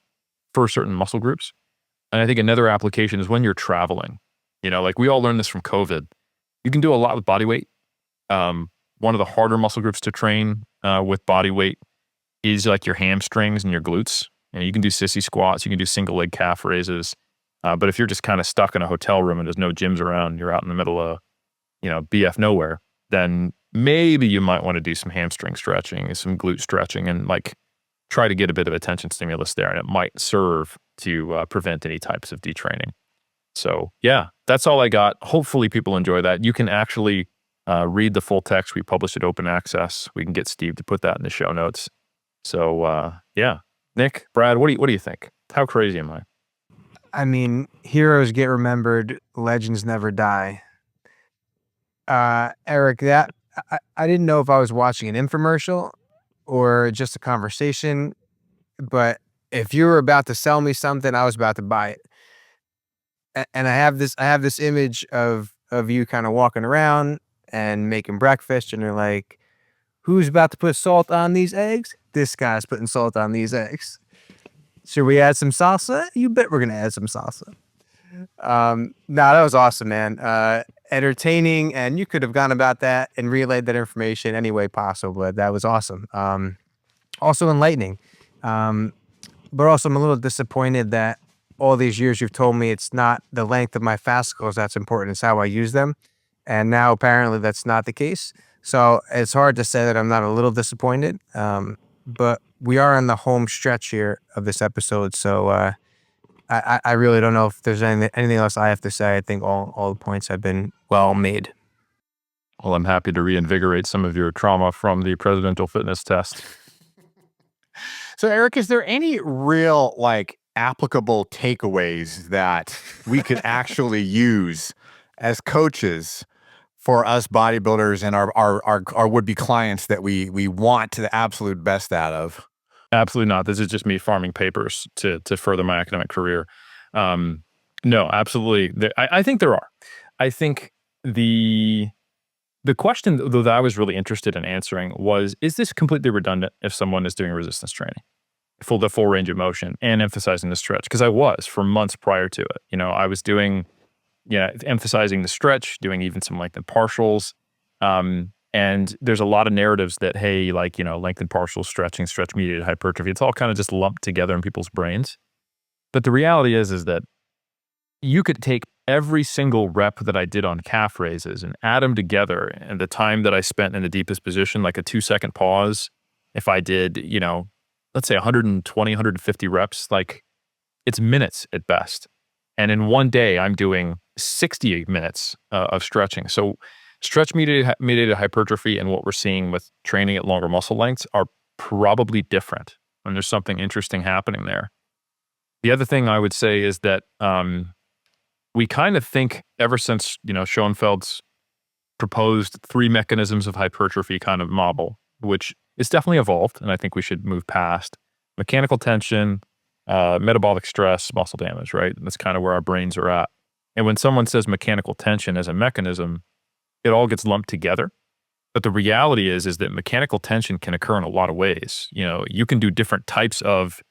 for certain muscle groups. And I think another application is when you're traveling. Like we all learned this from COVID. You can do a lot with body weight. One of the harder muscle groups to train with body weight is like your hamstrings and your glutes. You can do sissy squats, you can do single leg calf raises. But if you're just kind of stuck in a hotel room and there's no gyms around, you're out in the middle of BF nowhere, then maybe you might want to do some hamstring stretching, some glute stretching, and like try to get a bit of a tension stimulus there. And it might serve to prevent any types of detraining. So yeah, that's all I got. Hopefully people enjoy that. You can actually read the full text. We publish it open access. We can get Steve to put that in the show notes. So yeah, Nick, Brad, what do you think? How crazy am I? I mean, heroes get remembered, legends never die. Eric, that I didn't know if I was watching an infomercial or just a conversation, but if you were about to sell me something, I was about to buy it. And I have this image of you kind of walking around and making breakfast, and you're like, who's about to put salt on these eggs? This guy's putting salt on these eggs. Should we add some salsa? You bet we're gonna add some salsa. No, that was awesome, man. Entertaining, and you could have gone about that and relayed that information any way possible, but that was awesome. Also enlightening. But also I'm a little disappointed that all these years you've told me it's not the length of my fascicles that's important, it's how I use them. And now apparently that's not the case. So it's hard to say that I'm not a little disappointed. But we are on the home stretch here of this episode. So I really don't know if there's anything else I have to say. I think all the points have been well made. Well, I'm happy to reinvigorate some of your trauma from the presidential fitness test. So, Eric, is there any real applicable takeaways that we could actually use as coaches for us bodybuilders and our would-be clients that we want the absolute best out of? Absolutely not. This is just me farming papers to further my academic career. No, absolutely. I think there are. I think the question, though, that I was really interested in answering was, is this completely redundant if someone is doing resistance training, the full range of motion, and emphasizing the stretch? Because I was for months prior to it. I was doing, emphasizing the stretch, doing even some lengthened partials. And there's a lot of narratives that, hey, lengthened partials, stretching, stretch-mediated hypertrophy, it's all kind of just lumped together in people's brains. But the reality is that you could take every single rep that I did on calf raises and add them together, and the time that I spent in the deepest position, like a 2-second pause, if I did, let's say 120, 150 reps, it's minutes at best. And in one day, I'm doing 60 minutes of stretching. So stretch-mediated hypertrophy and what we're seeing with training at longer muscle lengths are probably different, and there's something interesting happening there. The other thing I would say is that we kind of think ever since, Schoenfeld's proposed 3 mechanisms of hypertrophy kind of model, which is definitely evolved, and I think we should move past mechanical tension, metabolic stress, muscle damage, right? That's kind of where our brains are at. And when someone says mechanical tension as a mechanism, it all gets lumped together. But the reality is that mechanical tension can occur in a lot of ways. You can do different types of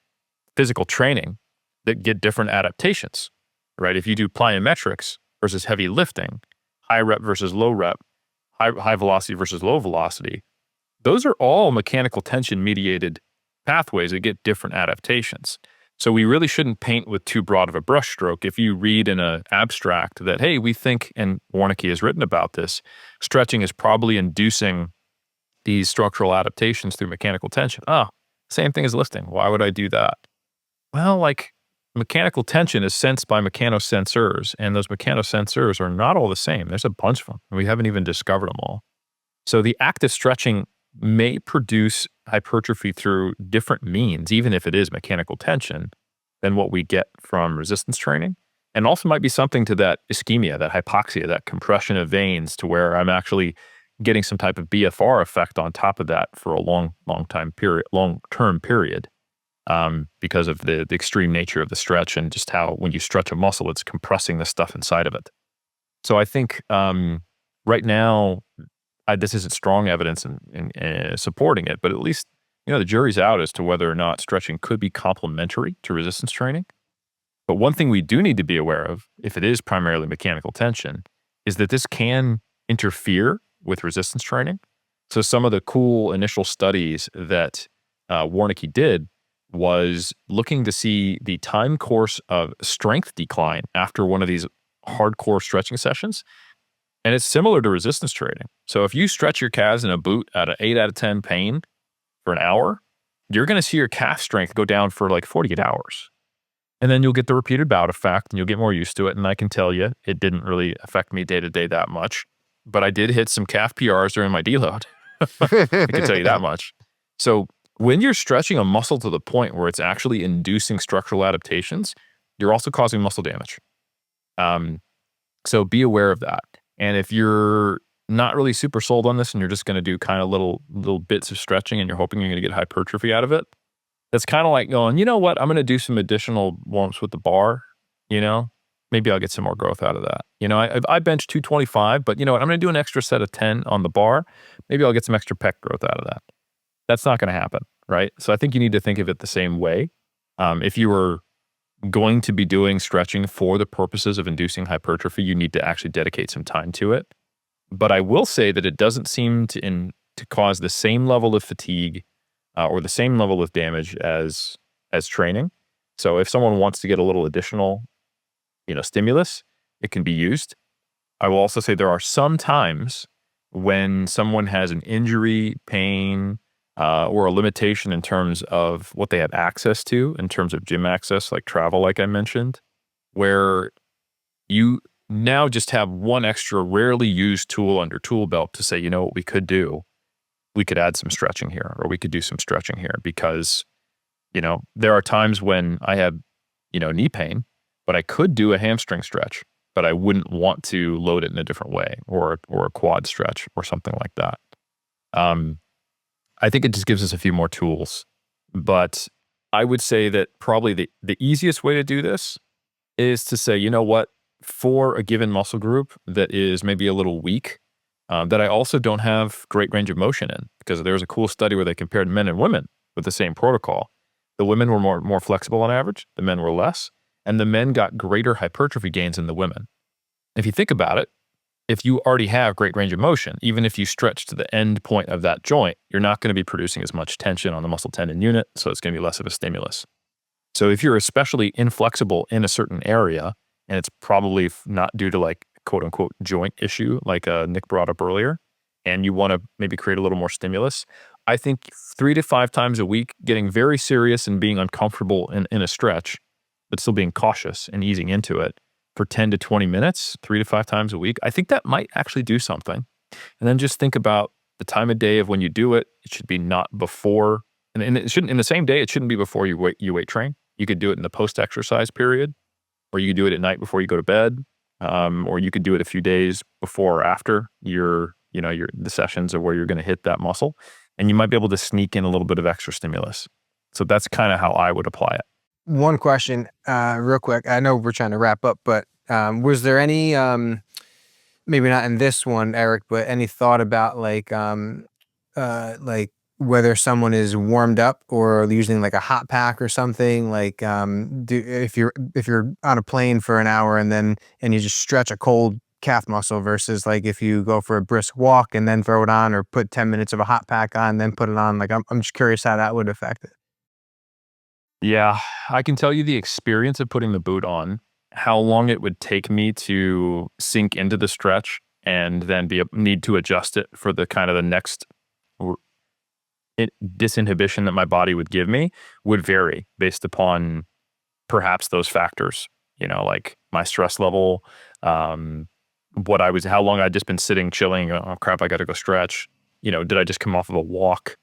physical training that get different adaptations, right? If you do plyometrics versus heavy lifting, high rep versus low rep, high velocity versus low velocity, those are all mechanical tension mediated pathways that get different adaptations. So we really shouldn't paint with too broad of a brushstroke. If you read in an abstract that, hey, we think, and Warnke has written about this, stretching is probably inducing these structural adaptations through mechanical tension. Same thing as lifting. Why would I do that? Well, mechanical tension is sensed by mechanosensors, and those mechanosensors are not all the same. There's a bunch of them, and we haven't even discovered them all. So the active stretching may produce hypertrophy through different means, even if it is mechanical tension, than what we get from resistance training. And also might be something to that ischemia, that hypoxia, that compression of veins, to where I'm actually getting some type of BFR effect on top of that for a long-term period, because of the extreme nature of the stretch and just how when you stretch a muscle, it's compressing the stuff inside of it. So I think right now, this isn't strong evidence in supporting it, but at least, the jury's out as to whether or not stretching could be complementary to resistance training. But one thing we do need to be aware of, if it is primarily mechanical tension, is that this can interfere with resistance training. So some of the cool initial studies that Warnke did was looking to see the time course of strength decline after one of these hardcore stretching sessions. And it's similar to resistance training. So if you stretch your calves in a boot at an 8 out of 10 pain for an hour, you're going to see your calf strength go down for like 48 hours. And then you'll get the repeated bout effect and you'll get more used to it. And I can tell you, it didn't really affect me day to day that much. But I did hit some calf PRs during my deload. I can tell you that much. So when you're stretching a muscle to the point where it's actually inducing structural adaptations, you're also causing muscle damage. So be aware of that. And if you're not really super sold on this and you're just going to do kind of little bits of stretching and you're hoping you're going to get hypertrophy out of it, that's kind of like going, you know what, I'm going to do some additional warm-ups with the bar, maybe I'll get some more growth out of that. I bench 225, but you know what, I'm going to do an extra set of 10 on the bar. Maybe I'll get some extra pec growth out of that. That's not going to happen, right? So I think you need to think of it the same way. If you were going to be doing stretching for the purposes of inducing hypertrophy, you need to actually dedicate some time to it. But I will say that it doesn't seem to cause the same level of fatigue or the same level of damage as training. So if someone wants to get a little additional, stimulus, it can be used. I will also say there are some times when someone has an injury, pain, or a limitation in terms of what they have access to, in terms of gym access, like travel, like I mentioned, where you now just have one extra rarely used tool under tool belt to say, you know what we could do? We could add some stretching here, or we could do some stretching here because, there are times when I have, knee pain, but I could do a hamstring stretch, but I wouldn't want to load it in a different way or a quad stretch or something like that. I think it just gives us a few more tools, but I would say that probably the easiest way to do this is to say, you know what, for a given muscle group that is maybe a little weak, that I also don't have great range of motion in, because there was a cool study where they compared men and women with the same protocol. The women were more flexible on average, the men were less, and the men got greater hypertrophy gains than the women. If you think about it, if you already have great range of motion, even if you stretch to the end point of that joint, you're not going to be producing as much tension on the muscle tendon unit, so it's going to be less of a stimulus. So if you're especially inflexible in a certain area, and it's probably not due to like quote unquote joint issue, like Nick brought up earlier, and you want to maybe create a little more stimulus, I think 3 to 5 times a week, getting very serious and being uncomfortable in a stretch, but still being cautious and easing into it for 10 to 20 minutes, 3 to 5 times a week, I think that might actually do something. And then just think about the time of day of when you do it. It should be not before, and it shouldn't, in the same day, it shouldn't be before you weight train. You could do it in the post-exercise period, or you could do it at night before you go to bed, or you could do it a few days before or after the sessions of where you're going to hit that muscle, and you might be able to sneak in a little bit of extra stimulus. So that's kind of how I would apply it. One question, real quick. I know we're trying to wrap up, but was there any, maybe not in this one, Eric, but any thought about like whether someone is warmed up or using like a hot pack or something? Like, if you're on a plane for an hour and you just stretch a cold calf muscle versus like if you go for a brisk walk and then throw it on, or put 10 minutes of a hot pack on, then put it on. Like, I'm just curious how that would affect it. Yeah, I can tell you the experience of putting the boot on, how long it would take me to sink into the stretch and then need to adjust it for the kind of the next disinhibition that my body would give me would vary based upon perhaps those factors, like my stress level, how long I'd just been sitting, chilling. Oh crap, I got to go stretch. Did I just come off of a walk?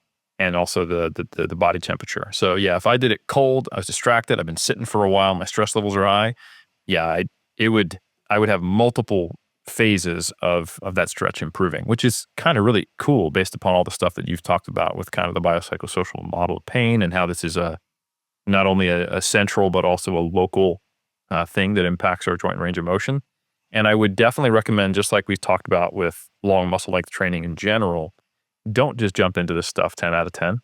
And also the body temperature. So yeah, if I did it cold, I was distracted, I've been sitting for a while, my stress levels are high. Yeah, I would have multiple phases of that stretch improving, which is kind of really cool based upon all the stuff that you've talked about with kind of the biopsychosocial model of pain and how this is not only a central but also a local thing that impacts our joint range of motion. And I would definitely recommend, just like we've talked about with long muscle length training in general, don't just jump into this stuff 10 out of 10,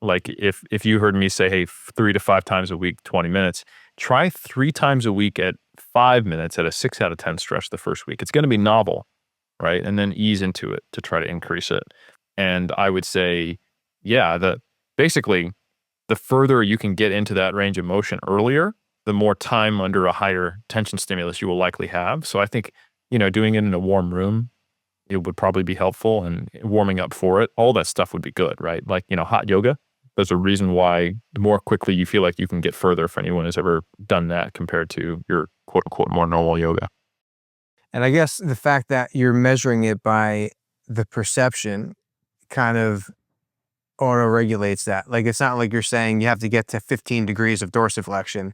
Like if you heard me say, hey, 3 to 5 times a week, 20 minutes, try 3 times a week at 5 minutes at a 6 out of 10 stretch the first week. It's going to be novel, right? And then ease into it to try to increase it. And I would say, yeah, basically the further you can get into that range of motion earlier, the more time under a higher tension stimulus you will likely have. So I think doing it in a warm room, it would probably be helpful, and warming up for it, all that stuff would be good, right? Like, hot yoga. There's a reason why the more quickly you feel like you can get further if anyone has ever done that compared to your quote unquote more normal yoga. And I guess the fact that you're measuring it by the perception kind of auto regulates that. Like, it's not like you're saying you have to get to 15 degrees of dorsiflexion,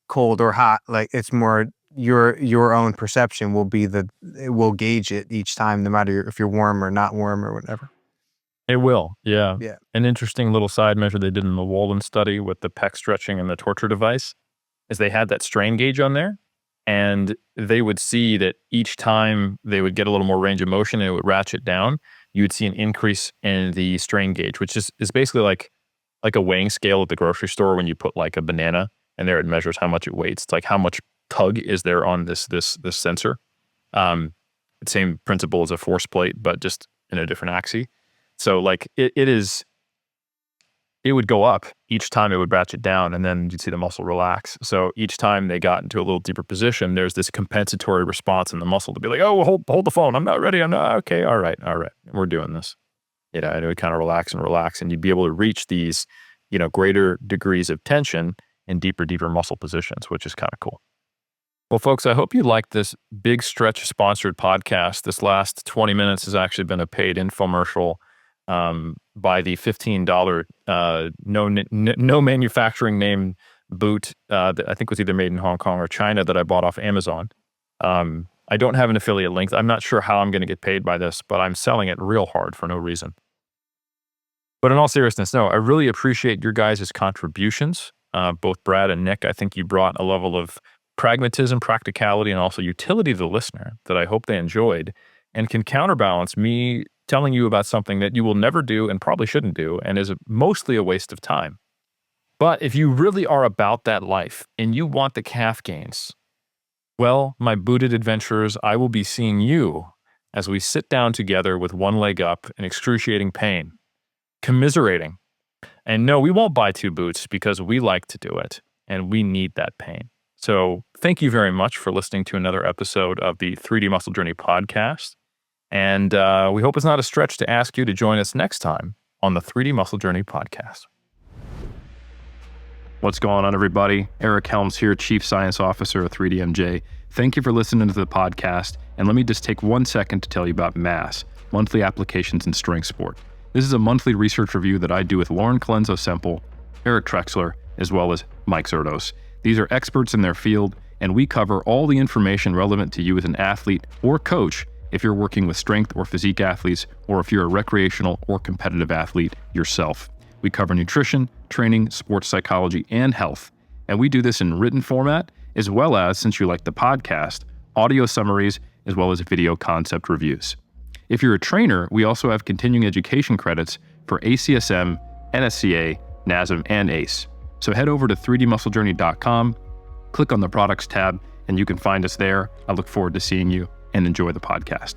cold or hot. Like, it's more your own perception it will gauge it each time, no matter if you're warm or not warm or whatever. It will, yeah. Yeah. An interesting little side measure they did in the Walden study with the pec stretching and the torture device is they had that strain gauge on there, and they would see that each time they would get a little more range of motion and it would ratchet down, you would see an increase in the strain gauge, which is basically like a weighing scale at the grocery store when you put like a banana and there it measures how much it weighs. It's like how much tug is there on this sensor. Same principle as a force plate, but just in a different axis. So like it would go up each time, it would ratchet down, and then you'd see the muscle relax. So each time they got into a little deeper position, there's this compensatory response in the muscle to be like, oh, hold the phone. I'm not ready. I'm not okay. All right. We're doing this. And it would kind of relax, and you'd be able to reach these, greater degrees of tension in deeper muscle positions, which is kind of cool. Well, folks, I hope you liked this Big Stretch sponsored podcast. This last 20 minutes has actually been a paid infomercial by the $15 no manufacturing name boot that I think was either made in Hong Kong or China that I bought off Amazon. I don't have an affiliate link. I'm not sure how I'm going to get paid by this, but I'm selling it real hard for no reason. But in all seriousness, no, I really appreciate your guys' contributions. Both Brad and Nick, I think you brought a level of pragmatism, practicality, and also utility to the listener that I hope they enjoyed and can counterbalance me telling you about something that you will never do and probably shouldn't do and is mostly a waste of time. But if you really are about that life and you want the calf gains, well, my booted adventurers, I will be seeing you as we sit down together with one leg up in excruciating pain, commiserating. And no, we won't buy 2 boots because we like to do it and we need that pain. So thank you very much for listening to another episode of the 3D Muscle Journey podcast. And we hope it's not a stretch to ask you to join us next time on the 3D Muscle Journey podcast. What's going on, everybody? Eric Helms here, Chief Science Officer of 3DMJ. Thank you for listening to the podcast. And let me just take 1 second to tell you about MASS, Monthly Applications in Strength Sport. This is a monthly research review that I do with Lauren Colenso-Semple, Eric Trexler, as well as Mike Zerdos. These are experts in their field, and we cover all the information relevant to you as an athlete or coach if you're working with strength or physique athletes, or if you're a recreational or competitive athlete yourself. We cover nutrition, training, sports psychology, and health. And we do this in written format, as well as, since you like the podcast, audio summaries, as well as video concept reviews. If you're a trainer, we also have continuing education credits for ACSM, NSCA, NASM, and ACE. So head over to 3dmusclejourney.com, click on the products tab, and you can find us there. I look forward to seeing you and enjoy the podcast.